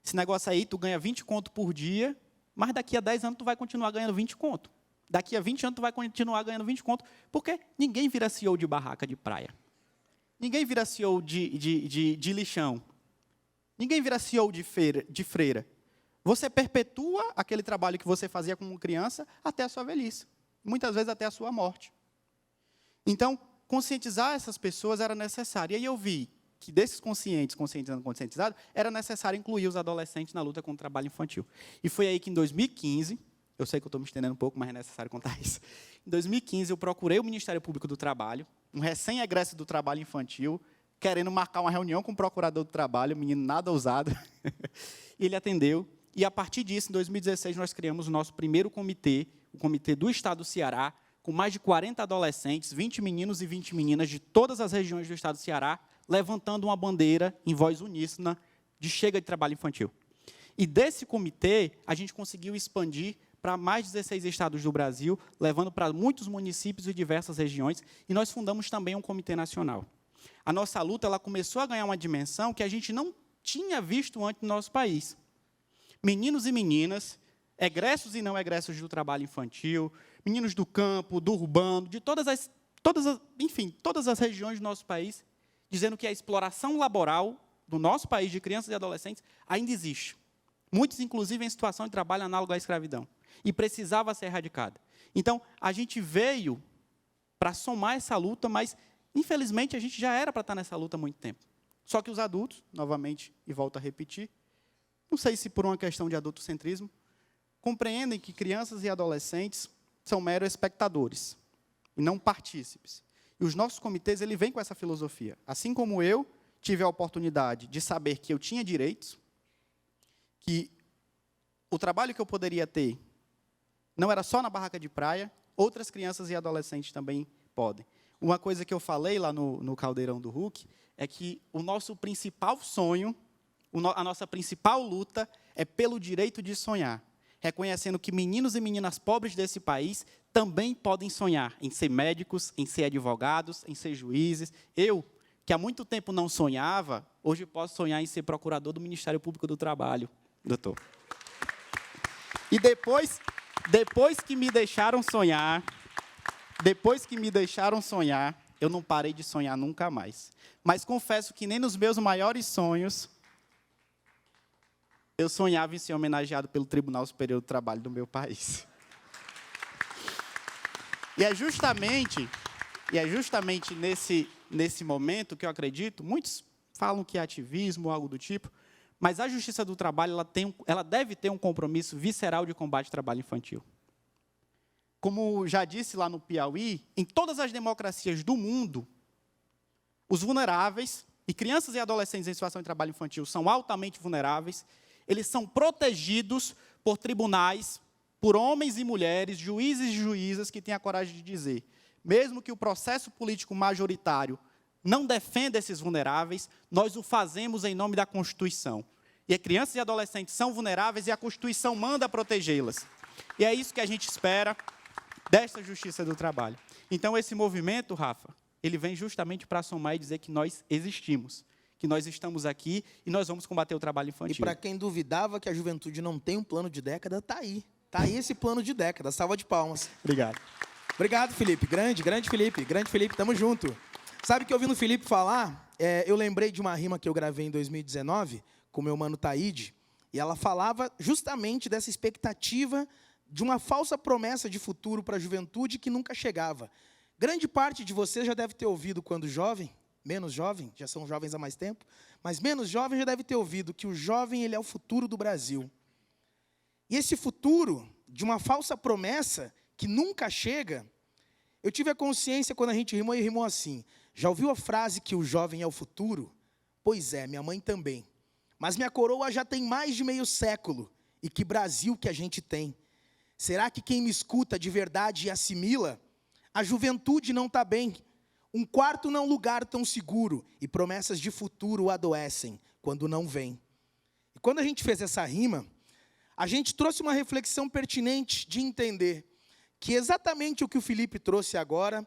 esse negócio aí, tu ganha 20 conto por dia, mas daqui a 10 anos tu vai continuar ganhando 20 conto. Daqui a 20 anos tu vai continuar ganhando 20 conto, porque ninguém vira CEO de barraca de praia. Ninguém vira CEO de lixão. Ninguém vira CEO de freira. Você perpetua aquele trabalho que você fazia como criança até a sua velhice. Muitas vezes até a sua morte. Então, conscientizar essas pessoas era necessário. E aí eu vi que desses conscientizados, era necessário incluir os adolescentes na luta contra o trabalho infantil. E foi aí que, em 2015, eu sei que eu estou me estendendo um pouco, mas é necessário contar isso. Em 2015, eu procurei o Ministério Público do Trabalho, um recém-egresso do trabalho infantil, querendo marcar uma reunião com o procurador do trabalho, um menino nada ousado. E ele atendeu. E, a partir disso, em 2016, nós criamos o nosso primeiro comitê, o Comitê do Estado do Ceará, com mais de 40 adolescentes, 20 meninos e 20 meninas de todas as regiões do Estado do Ceará, levantando uma bandeira em voz uníssona de chega de trabalho infantil. E desse comitê, a gente conseguiu expandir para mais de 16 estados do Brasil, levando para muitos municípios e diversas regiões, e nós fundamos também um comitê nacional. A nossa luta ela começou a ganhar uma dimensão que a gente não tinha visto antes no nosso país. Meninos e meninas, egressos e não egressos do trabalho infantil, meninos do campo, do urbano, de todas as regiões do nosso país, dizendo que a exploração laboral do nosso país de crianças e adolescentes ainda existe. Muitos, inclusive, em situação de trabalho análogo à escravidão. E precisava ser erradicada. Então, a gente veio para somar essa luta, mas, infelizmente, a gente já era para estar nessa luta há muito tempo. Só que os adultos, novamente, e volto a repetir, não sei se por uma questão de adultocentrismo, compreendem que crianças e adolescentes são meros espectadores, e não partícipes. E os nossos comitês ele vêm com essa filosofia. Assim como eu tive a oportunidade de saber que eu tinha direitos, que o trabalho que eu poderia ter Não era só na barraca de praia, outras crianças e adolescentes também podem. Uma coisa que eu falei lá no Caldeirão do Hulk é que o nosso principal sonho, a nossa principal luta é pelo direito de sonhar, reconhecendo que meninos e meninas pobres desse país também podem sonhar em ser médicos, em ser advogados, em ser juízes. Eu, que há muito tempo não sonhava, hoje posso sonhar em ser procurador do Ministério Público do Trabalho, doutor. E depois que me deixaram sonhar, eu não parei de sonhar nunca mais. Mas confesso que nem nos meus maiores sonhos eu sonhava em ser homenageado pelo Tribunal Superior do Trabalho do meu país. E é justamente nesse momento que eu acredito, muitos falam que é ativismo ou algo do tipo, mas a Justiça do Trabalho ela deve ter um compromisso visceral de combate ao trabalho infantil. Como já disse lá no Piauí, em todas as democracias do mundo, os vulneráveis, e crianças e adolescentes em situação de trabalho infantil são altamente vulneráveis, eles são protegidos por tribunais, por homens e mulheres, juízes e juízas que têm a coragem de dizer, mesmo que o processo político majoritário não defenda esses vulneráveis, nós o fazemos em nome da Constituição. E crianças e adolescentes são vulneráveis e a Constituição manda protegê-las. E é isso que a gente espera desta Justiça do Trabalho. Então, esse movimento, Rafa, ele vem justamente para somar e dizer que nós existimos, que nós estamos aqui e nós vamos combater o trabalho infantil. E para quem duvidava que a juventude não tem um plano de década, tá aí. Tá aí esse plano de década. Salva de palmas. Obrigado. Obrigado, Felipe. Grande Felipe. Grande Felipe, tamo junto. Sabe que ouvindo o Felipe falar, eu lembrei de uma rima que eu gravei em 2019 com o meu mano Taíde, e ela falava justamente dessa expectativa de uma falsa promessa de futuro para a juventude que nunca chegava. Grande parte de vocês já deve ter ouvido quando jovem, menos jovem, já são jovens há mais tempo, mas menos jovem já deve ter ouvido que o jovem ele é o futuro do Brasil. E esse futuro, de uma falsa promessa que nunca chega, eu tive a consciência quando a gente rimou e rimou assim. Já ouviu a frase que o jovem é o futuro? Pois é, minha mãe também. Mas minha coroa já tem mais de meio século. E que Brasil que a gente tem. Será que quem me escuta de verdade e assimila? A juventude não está bem. Um quarto não é um lugar tão seguro. E promessas de futuro adoecem quando não vêm. E quando a gente fez essa rima, a gente trouxe uma reflexão pertinente de entender que exatamente o que o Felipe trouxe agora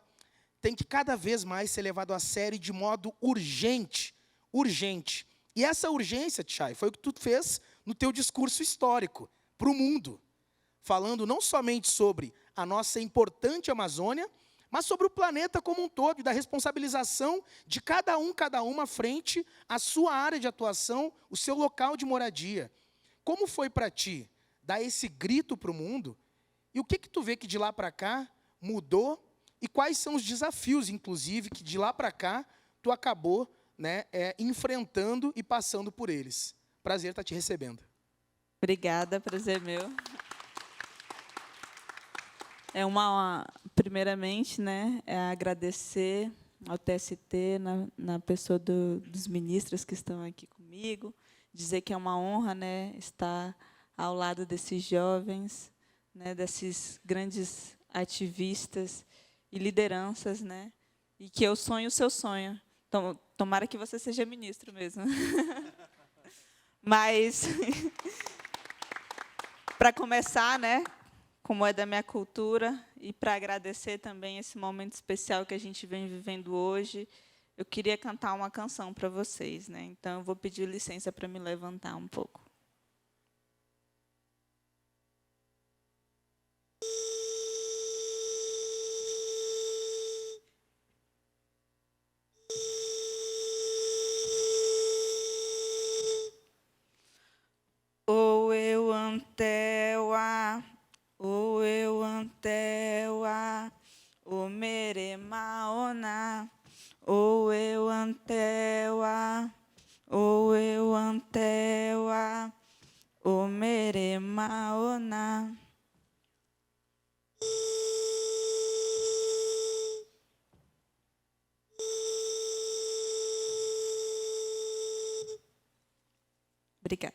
tem que cada vez mais ser levado a sério de modo urgente. Urgente. E essa urgência, Tchai, foi o que tu fez no teu discurso histórico para o mundo. Falando não somente sobre a nossa importante Amazônia, mas sobre o planeta como um todo e da responsabilização de cada uma frente à sua área de atuação, o seu local de moradia. Como foi para ti dar esse grito para o mundo? E o que tu vê que de lá para cá mudou? E quais são os desafios, inclusive, que de lá para cá tu acabou enfrentando e passando por eles? Prazer estar te recebendo. Obrigada, prazer meu. Primeiramente, agradecer ao TST, na pessoa dos ministros que estão aqui comigo, dizer que é uma honra estar ao lado desses jovens, desses grandes ativistas e lideranças, e que eu sonho o seu sonho. Então, tomara que você seja ministro mesmo. Mas, para começar, como é da minha cultura, e para agradecer também esse momento especial que a gente vem vivendo hoje, eu queria cantar uma canção para vocês. Então, eu vou pedir licença para me levantar um pouco. Antewa, o meremaona, o eu antewa, o eu antewa, o meremaona. Obrigada.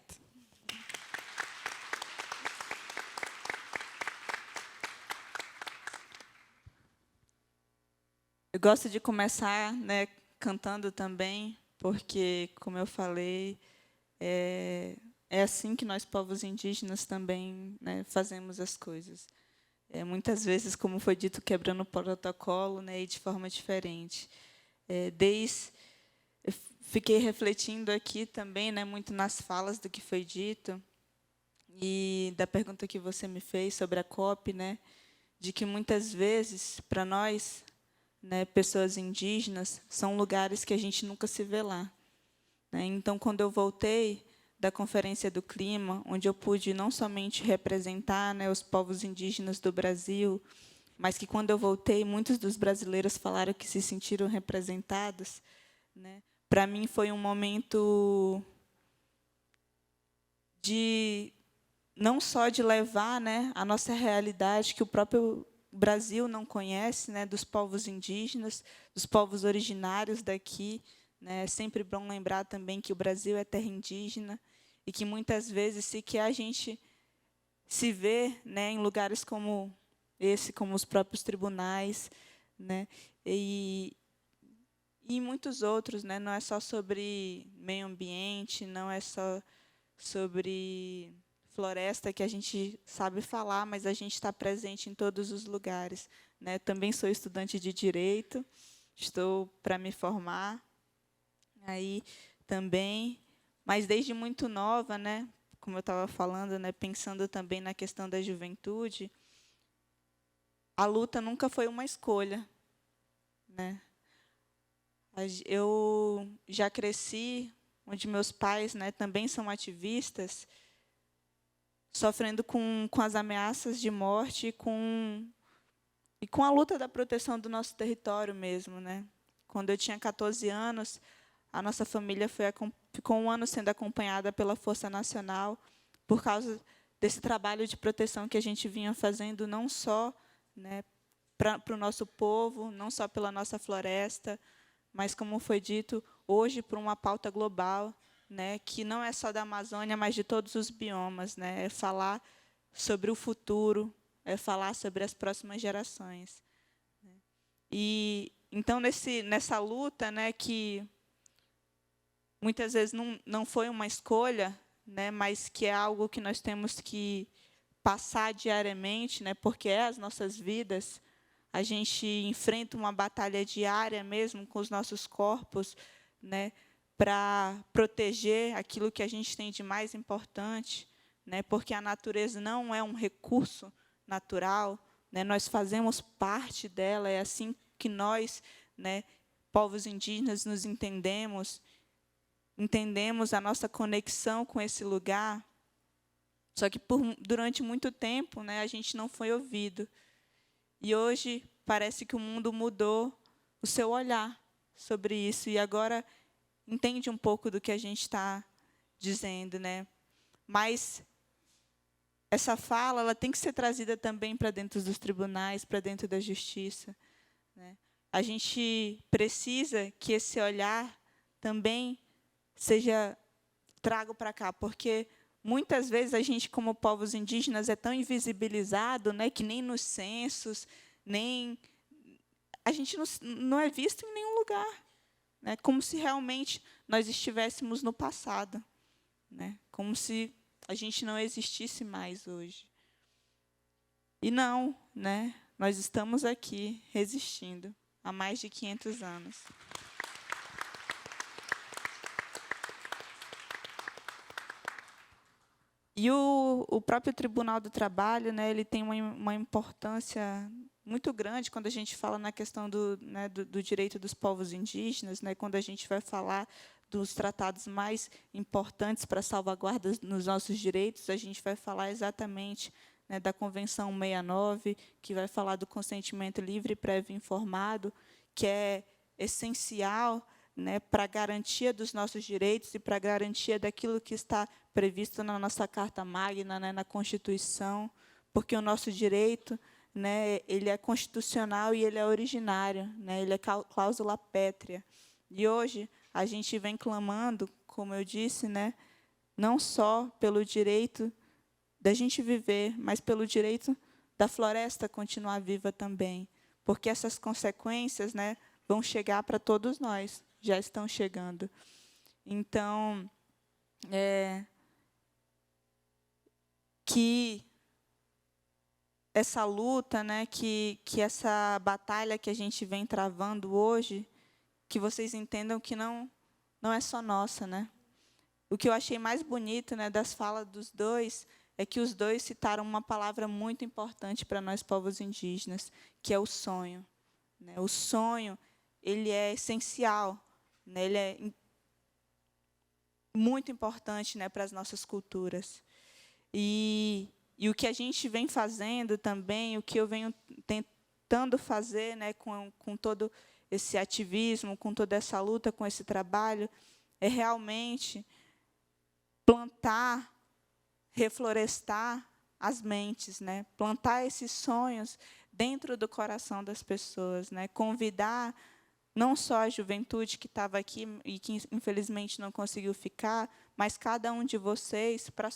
gosto de começar, né, cantando também, porque, como eu falei, é assim que nós, povos indígenas, também, né, fazemos as coisas. Muitas vezes, como foi dito, quebrando o protocolo, né, e de forma diferente. Eu fiquei refletindo aqui também, né, muito nas falas do que foi dito, e da pergunta que você me fez sobre a COP, né, de que muitas vezes, para nós, né, pessoas indígenas, são lugares que a gente nunca se vê lá. Né? Então, quando eu voltei da Conferência do Clima, onde eu pude não somente representar, né, os povos indígenas do Brasil, mas que, quando eu voltei, muitos dos brasileiros falaram que se sentiram representados, né? Para mim, foi um momento de não só de levar, né, a nossa realidade, que o próprio Brasil não conhece, né, dos povos indígenas, dos povos originários daqui. Né? É sempre bom lembrar também que o Brasil é terra indígena e que, muitas vezes, sequer a gente se vê, né, em lugares como esse, como os próprios tribunais, né, e muitos outros. Né? Não é só sobre meio ambiente, não é só sobre floresta que a gente sabe falar, mas a gente está presente em todos os lugares. Né? Também sou estudante de Direito, estou para me formar aí também, mas desde muito nova, né, como eu estava falando, né, pensando também na questão da juventude, a luta nunca foi uma escolha. Né? Eu já cresci onde meus pais, né, também são ativistas, sofrendo com as ameaças de morte e com a luta da proteção do nosso território mesmo. Né? Quando eu tinha 14 anos, a nossa família ficou 1 ano sendo acompanhada pela Força Nacional por causa desse trabalho de proteção que a gente vinha fazendo, não só, né, para o nosso povo, não só pela nossa floresta, mas, como foi dito, hoje por uma pauta global, né, que não é só da Amazônia, mas de todos os biomas. Né? É falar sobre o futuro, é falar sobre as próximas gerações. Né? E, então, nessa luta, né, que muitas vezes não foi uma escolha, né, mas que é algo que nós temos que passar diariamente, né, porque é as nossas vidas. A gente enfrenta uma batalha diária mesmo com os nossos corpos, né, para proteger aquilo que a gente tem de mais importante, né, porque a natureza não é um recurso natural, né, nós fazemos parte dela, é assim que nós, né, povos indígenas, nos entendemos a nossa conexão com esse lugar. Só que durante muito tempo, né, a gente não foi ouvido. E hoje parece que o mundo mudou o seu olhar sobre isso e agora entende um pouco do que a gente está dizendo. Né? Mas essa fala ela tem que ser trazida também para dentro dos tribunais, para dentro da justiça. Né? A gente precisa que esse olhar também seja trago para cá, porque muitas vezes a gente, como povos indígenas, é tão invisibilizado, né, que nem nos censos, nem a gente não é visto em nenhum lugar, né, como se realmente nós estivéssemos no passado, né, como se a gente não existisse mais hoje. E não, né, nós estamos aqui resistindo há mais de 500 anos. E o próprio Tribunal do Trabalho, né, ele tem uma importância muito grande quando a gente fala na questão do direito dos povos indígenas, né, quando a gente vai falar dos tratados mais importantes para salvaguarda nos nossos direitos, a gente vai falar exatamente, né, da Convenção 69, que vai falar do consentimento livre, prévio e informado, que é essencial, né, para a garantia dos nossos direitos e para a garantia daquilo que está previsto na nossa Carta Magna, né, na Constituição, porque o nosso direito, né, ele é constitucional e ele é originário, né, ele é cláusula pétrea. E hoje a gente vem clamando, como eu disse, né, não só pelo direito da gente viver, mas pelo direito da floresta continuar viva também, porque essas consequências, né, vão chegar para todos nós, já estão chegando. Então, que essa luta, né, que essa batalha que a gente vem travando hoje, que vocês entendam que não é só nossa, né? O que eu achei mais bonito, né, das falas dos dois é que os dois citaram uma palavra muito importante para nós povos indígenas, que é o sonho, né? O sonho, ele é essencial, né? Ele é muito importante, né, para as nossas culturas. E o que a gente vem fazendo também, o que eu venho tentando fazer, né, com todo esse ativismo, com toda essa luta, com esse trabalho, é realmente plantar, reflorestar as mentes, né? Plantar esses sonhos dentro do coração das pessoas, né? Convidar não só a juventude que estava aqui e que, infelizmente, não conseguiu ficar, mas cada um de vocês para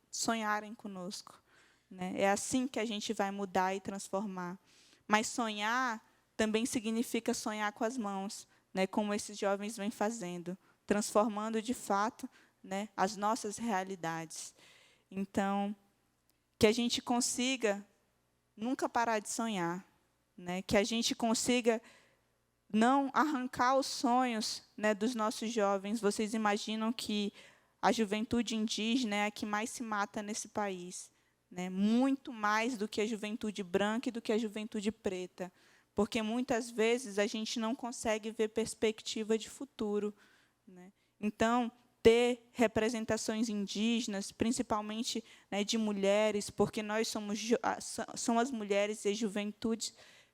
sonharem conosco, né? É assim que a gente vai mudar e transformar. Mas sonhar também significa sonhar com as mãos, né? Como esses jovens vêm fazendo, transformando, de fato, né, as nossas realidades. Então, que a gente consiga nunca parar de sonhar, né? Que a gente consiga não arrancar os sonhos, né, dos nossos jovens. Vocês imaginam que a juventude indígena é a que mais se mata nesse país, né? Muito mais do que a juventude branca e do que a juventude preta, porque muitas vezes a gente não consegue ver perspectiva de futuro, né? Então, ter representações indígenas, principalmente, né, de mulheres, porque nós são as mulheres e as juventudes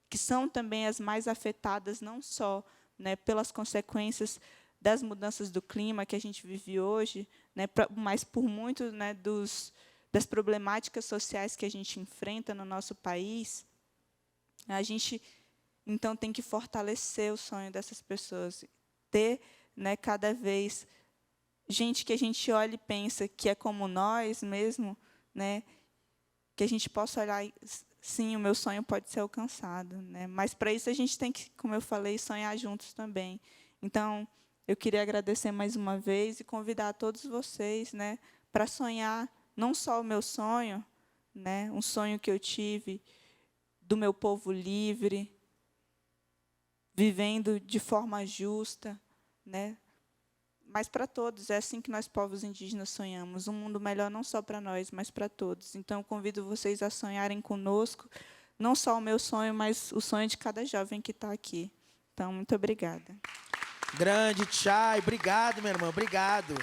que são também as mais afetadas, não só, né, pelas consequências das mudanças do clima que a gente vive hoje, né, mas por muito, né, das problemáticas sociais que a gente enfrenta no nosso país. A gente, então, tem que fortalecer o sonho dessas pessoas, ter, né, cada vez gente que a gente olha e pensa que é como nós mesmo, né, que a gente possa olhar e, sim, o meu sonho pode ser alcançado, né? Mas para isso a gente tem que, como eu falei, sonhar juntos também. Então, eu queria agradecer mais uma vez e convidar todos vocês, né, para sonhar não só o meu sonho, né, um sonho que eu tive do meu povo livre, vivendo de forma justa, né? Mas para todos, é assim que nós, povos indígenas, sonhamos. Um mundo melhor não só para nós, mas para todos. Então, eu convido vocês a sonharem conosco, não só o meu sonho, mas o sonho de cada jovem que está aqui. Então, muito obrigada. Grande, Chay. Obrigado, minha irmã. Obrigado.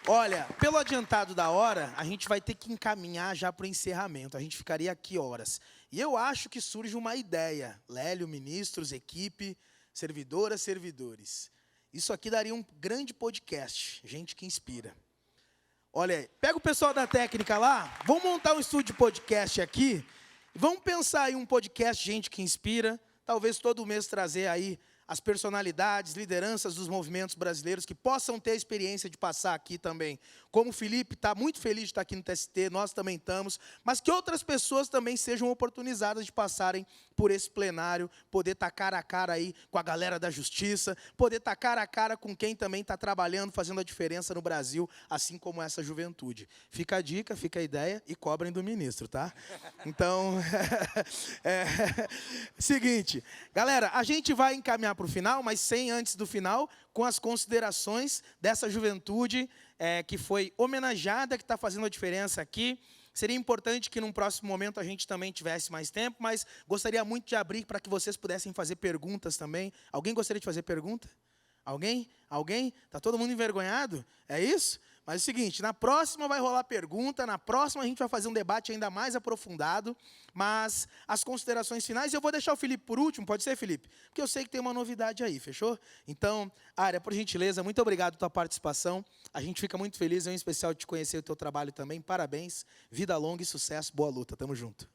Olha, pelo adiantado da hora, a gente vai ter que encaminhar já para o encerramento. A gente ficaria aqui horas. E eu acho que surge uma ideia. Lélio, ministros, equipe, servidoras, servidores. Isso aqui daria um grande podcast, gente que inspira. Olha aí, pega o pessoal da técnica lá, vamos montar um estúdio de podcast aqui, vamos pensar em um podcast, gente que inspira, talvez todo mês trazer aí as personalidades, lideranças dos movimentos brasileiros que possam ter a experiência de passar aqui também. Como o Felipe está muito feliz de estar aqui no TST, nós também estamos, mas que outras pessoas também sejam oportunizadas de passarem por esse plenário, poder estar cara a cara aí com a galera da justiça, poder estar cara a cara com quem também está trabalhando, fazendo a diferença no Brasil, assim como essa juventude. Fica a dica, fica a ideia e cobrem do ministro, tá? Então, seguinte, galera, a gente vai encaminhar para o final, mas sem antes do final, com as considerações dessa juventude que foi homenageada, que está fazendo a diferença aqui. Seria importante que num próximo momento a gente também tivesse mais tempo, mas gostaria muito de abrir para que vocês pudessem fazer perguntas também. Alguém gostaria de fazer pergunta? Alguém? Alguém? Está todo mundo envergonhado? É isso? Mas é o seguinte, na próxima vai rolar pergunta, na próxima a gente vai fazer um debate ainda mais aprofundado, mas as considerações finais, eu vou deixar o Felipe por último, pode ser, Felipe? Porque eu sei que tem uma novidade aí, fechou? Então, Área, por gentileza, muito obrigado pela tua participação, a gente fica muito feliz, em especial de te conhecer o teu trabalho também, parabéns, vida longa e sucesso, boa luta, tamo junto.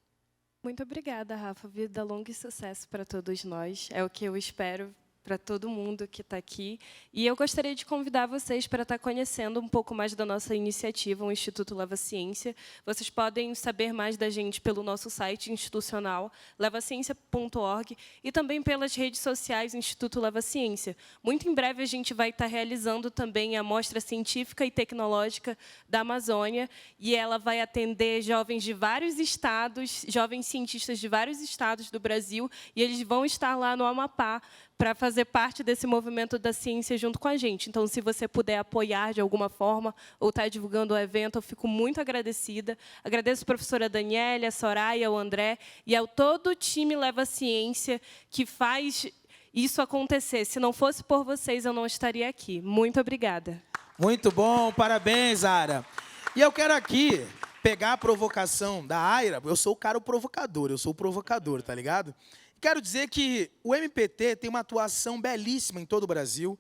Muito obrigada, Rafa. Vida longa e sucesso para todos nós. É o que eu espero para todo mundo que está aqui. E eu gostaria de convidar vocês para estar conhecendo um pouco mais da nossa iniciativa, o Instituto Leva Ciência. Vocês podem saber mais da gente pelo nosso site institucional, levaciencia.org, e também pelas redes sociais Instituto Leva Ciência. Muito em breve a gente vai estar realizando também a Mostra Científica e Tecnológica da Amazônia, e ela vai atender jovens de vários estados, jovens cientistas de vários estados do Brasil, e eles vão estar lá no Amapá para fazer parte desse movimento da ciência junto com a gente. Então, se você puder apoiar de alguma forma ou estar divulgando o evento, eu fico muito agradecida. Agradeço a professora Daniela, a Soraya, o André e ao todo o time Leva Ciência que faz isso acontecer. Se não fosse por vocês, eu não estaria aqui. Muito obrigada. Muito bom, parabéns, Ara. E eu quero aqui pegar a provocação da Aira. Eu sou o cara provocador, eu sou o provocador, tá ligado? Quero dizer que o MPT tem uma atuação belíssima em todo o Brasil,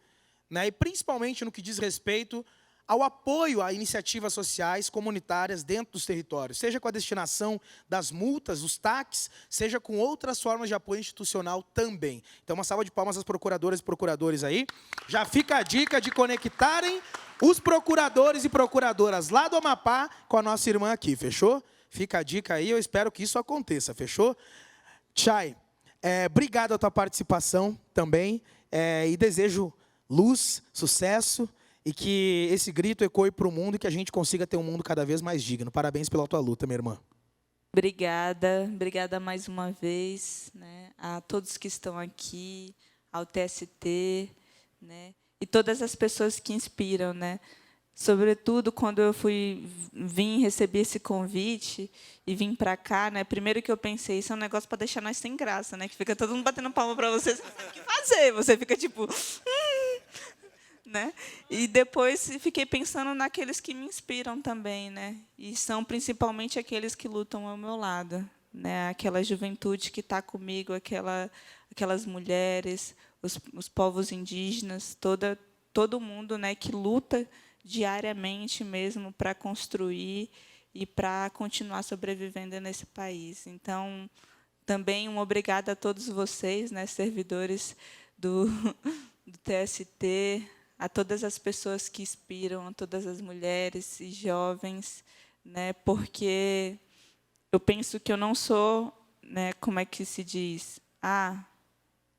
né, e principalmente no que diz respeito ao apoio a iniciativas sociais comunitárias dentro dos territórios, seja com a destinação das multas, os TACs, seja com outras formas de apoio institucional também. Então, uma salva de palmas às procuradoras e procuradores aí. Já fica a dica de conectarem os procuradores e procuradoras lá do Amapá com a nossa irmã aqui, fechou? Fica a dica aí, eu espero que isso aconteça, fechou? Chay, obrigado a tua participação também, e desejo luz, sucesso, e que esse grito ecoe para o mundo e que a gente consiga ter um mundo cada vez mais digno. Parabéns pela tua luta, minha irmã. Obrigada mais uma vez, né, a todos que estão aqui, ao TST, né, e todas as pessoas que inspiram, né. Sobretudo, quando eu vim receber esse convite e vim para cá, né? Primeiro que eu pensei, isso é um negócio para deixar nós sem graça, né? Que fica todo mundo batendo palma para você, você não tem o que fazer, você fica tipo, né? E depois fiquei pensando naqueles que me inspiram também, né? E são principalmente aqueles que lutam ao meu lado, né? Aquela juventude que está comigo, aquelas mulheres, os povos indígenas, todo mundo, né? Que luta diariamente mesmo para construir e para continuar sobrevivendo nesse país. Então, também um obrigado a todos vocês, né, servidores do TST, a todas as pessoas que inspiram, a todas as mulheres e jovens, né, porque eu penso que eu não sou, né, como é que se diz?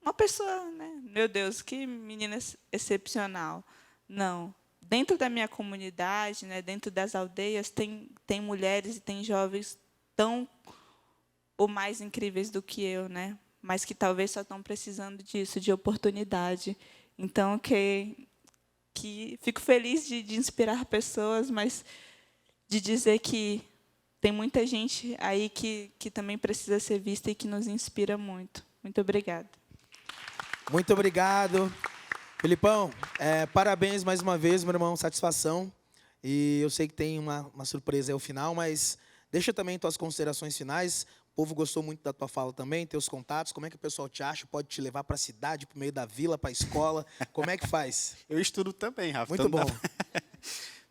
Uma pessoa, né, meu Deus, que menina excepcional. Não. Dentro da minha comunidade, né, dentro das aldeias, tem mulheres e tem jovens tão ou mais incríveis do que eu, né, mas que talvez só estão precisando disso, de oportunidade. Então, que fico feliz de inspirar pessoas, mas de dizer que tem muita gente aí que também precisa ser vista e que nos inspira muito. Muito obrigada. Muito obrigado. Felipão, parabéns mais uma vez, meu irmão, satisfação. E eu sei que tem uma surpresa aí ao final, mas deixa também tuas considerações finais. O povo gostou muito da tua fala também, teus contatos, como é que o pessoal te acha? Pode te levar para a cidade, para o meio da vila, para a escola? Como é que faz? Eu estudo também, Rafa. Muito bom.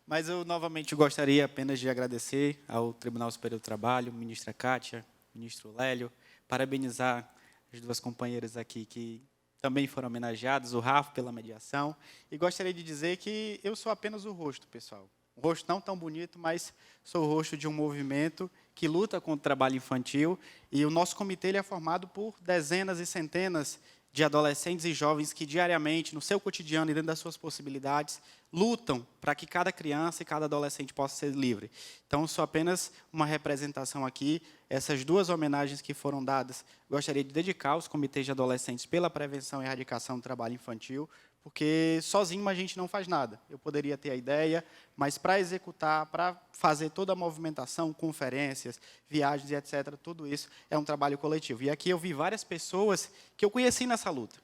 Mas eu, novamente, gostaria apenas de agradecer ao Tribunal Superior do Trabalho, ministra Kátia, ministro Lélio, parabenizar as duas companheiras aqui que também foram homenageados, o Rafa pela mediação. E gostaria de dizer que eu sou apenas o rosto, pessoal. Um rosto não tão bonito, mas sou o rosto de um movimento que luta contra o trabalho infantil. E o nosso comitê ele é formado por dezenas e centenas de adolescentes e jovens que diariamente, no seu cotidiano e dentro das suas possibilidades, lutam para que cada criança e cada adolescente possa ser livre. Então, sou apenas uma representação aqui. Essas duas homenagens que foram dadas, gostaria de dedicar aos comitês de adolescentes pela prevenção e erradicação do trabalho infantil, porque sozinho a gente não faz nada. Eu poderia ter a ideia, mas para executar, para fazer toda a movimentação, conferências, viagens e etc., tudo isso é um trabalho coletivo. E aqui eu vi várias pessoas que eu conheci nessa luta,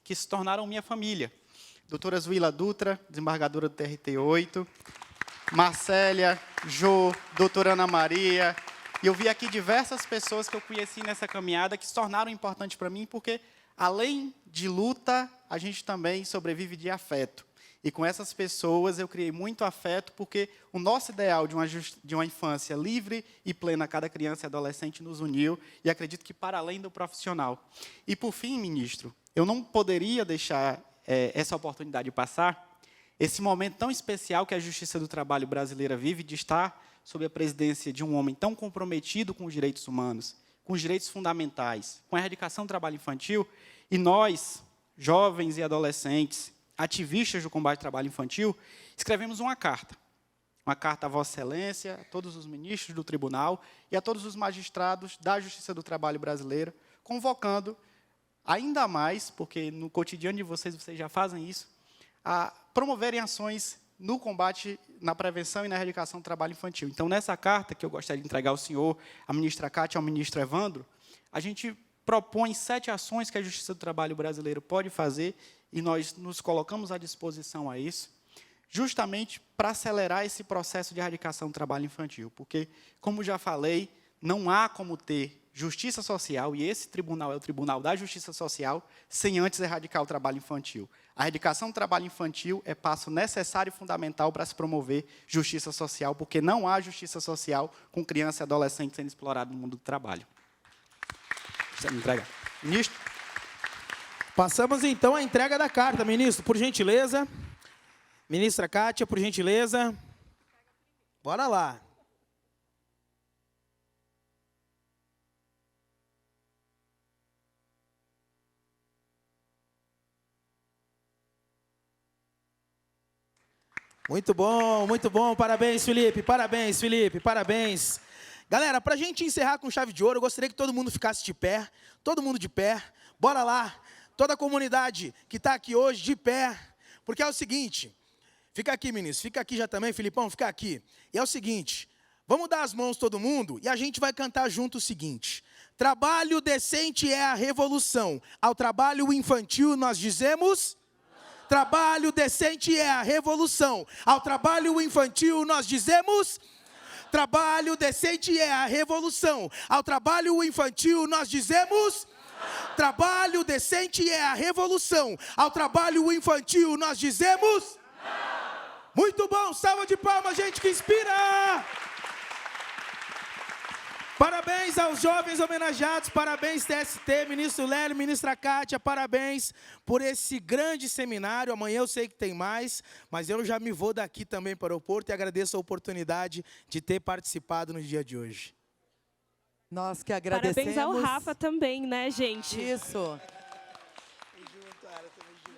que se tornaram minha família. Doutora Zuila Dutra, desembargadora do TRT8, Marcélia, Jô, doutora Ana Maria. E eu vi aqui diversas pessoas que eu conheci nessa caminhada que se tornaram importantes para mim, porque, além de luta, a gente também sobrevive de afeto. E com essas pessoas eu criei muito afeto, porque o nosso ideal de uma infância livre e plena a cada criança e adolescente nos uniu, e acredito que para além do profissional. E, por fim, ministro, eu não poderia deixar essa oportunidade passar, esse momento tão especial que a Justiça do Trabalho brasileira vive, de estar sob a presidência de um homem tão comprometido com os direitos humanos, com os direitos fundamentais, com a erradicação do trabalho infantil, e nós, jovens e adolescentes, ativistas do combate ao trabalho infantil, escrevemos uma carta a Vossa Excelência, a todos os ministros do tribunal e a todos os magistrados da Justiça do Trabalho brasileira, convocando ainda mais, porque no cotidiano de vocês já fazem isso, a promoverem ações no combate, na prevenção e na erradicação do trabalho infantil. Então, nessa carta que eu gostaria de entregar ao senhor, à ministra Kátia e ao ministro Evandro, a gente propõe 7 ações que a Justiça do Trabalho brasileiro pode fazer, e nós nos colocamos à disposição a isso, justamente para acelerar esse processo de erradicação do trabalho infantil. Porque, como já falei, não há como ter justiça social, e esse tribunal é o Tribunal da Justiça Social, sem antes erradicar o trabalho infantil. A erradicação do trabalho infantil é passo necessário e fundamental para se promover justiça social, porque não há justiça social com criança e adolescente sendo explorado no mundo do trabalho. Você me entrega. Ministro? Passamos, então, à entrega da carta. Ministro, por gentileza. Ministra Kátia, por gentileza. Bora lá. Muito bom, muito bom. Parabéns, Felipe. Parabéns, Felipe. Parabéns. Galera, para a gente encerrar com chave de ouro, eu gostaria que todo mundo ficasse de pé. Todo mundo de pé. Bora lá. Toda a comunidade que está aqui hoje de pé. Porque é o seguinte. Fica aqui, ministro. Fica aqui já também, Filipão. Fica aqui. E é o seguinte. Vamos dar as mãos todo mundo e a gente vai cantar junto o seguinte. Trabalho decente é a revolução. Ao trabalho infantil nós dizemos... Trabalho decente é a revolução. Ao trabalho infantil nós dizemos... Trabalho decente é a revolução. Ao trabalho infantil nós dizemos... Trabalho decente é a revolução. Ao trabalho infantil nós dizemos... Muito bom, salva de palmas, gente que inspira! Parabéns aos jovens homenageados, parabéns TST, ministro Lélio, ministra Kátia, parabéns por esse grande seminário. Amanhã eu sei que tem mais, mas eu já me vou daqui também para o aeroporto e agradeço a oportunidade de ter participado no dia de hoje. Nós que agradecemos. Parabéns ao Rafa também, né, gente? Isso.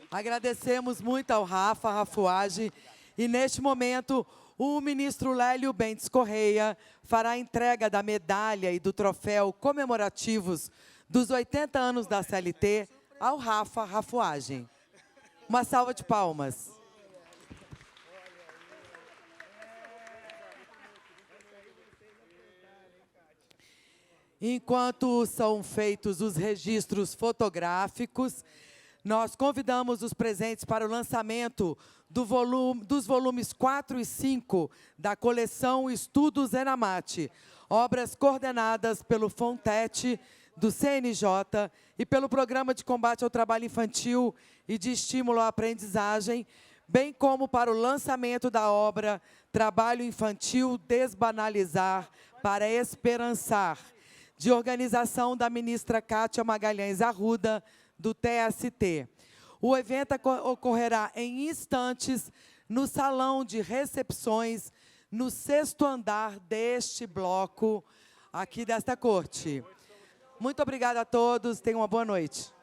Agradecemos muito ao Rafa, Rafuage, e neste momento o ministro Lélio Bentes Correia fará a entrega da medalha e do troféu comemorativos dos 80 anos da CLT ao Rafa Rafuage. Uma salva de palmas. Enquanto são feitos os registros fotográficos, nós convidamos os presentes para o lançamento dos volumes 4 e 5 da coleção Estudos Enamate, obras coordenadas pelo FONTET do CNJ e pelo Programa de Combate ao Trabalho Infantil e de Estímulo à Aprendizagem, bem como para o lançamento da obra Trabalho Infantil Desbanalizar para Esperançar, de organização da ministra Kátia Magalhães Arruda, do TST. O evento ocorrerá em instantes no salão de recepções, no 6º andar deste bloco, aqui desta corte. Muito obrigada a todos, tenham uma boa noite.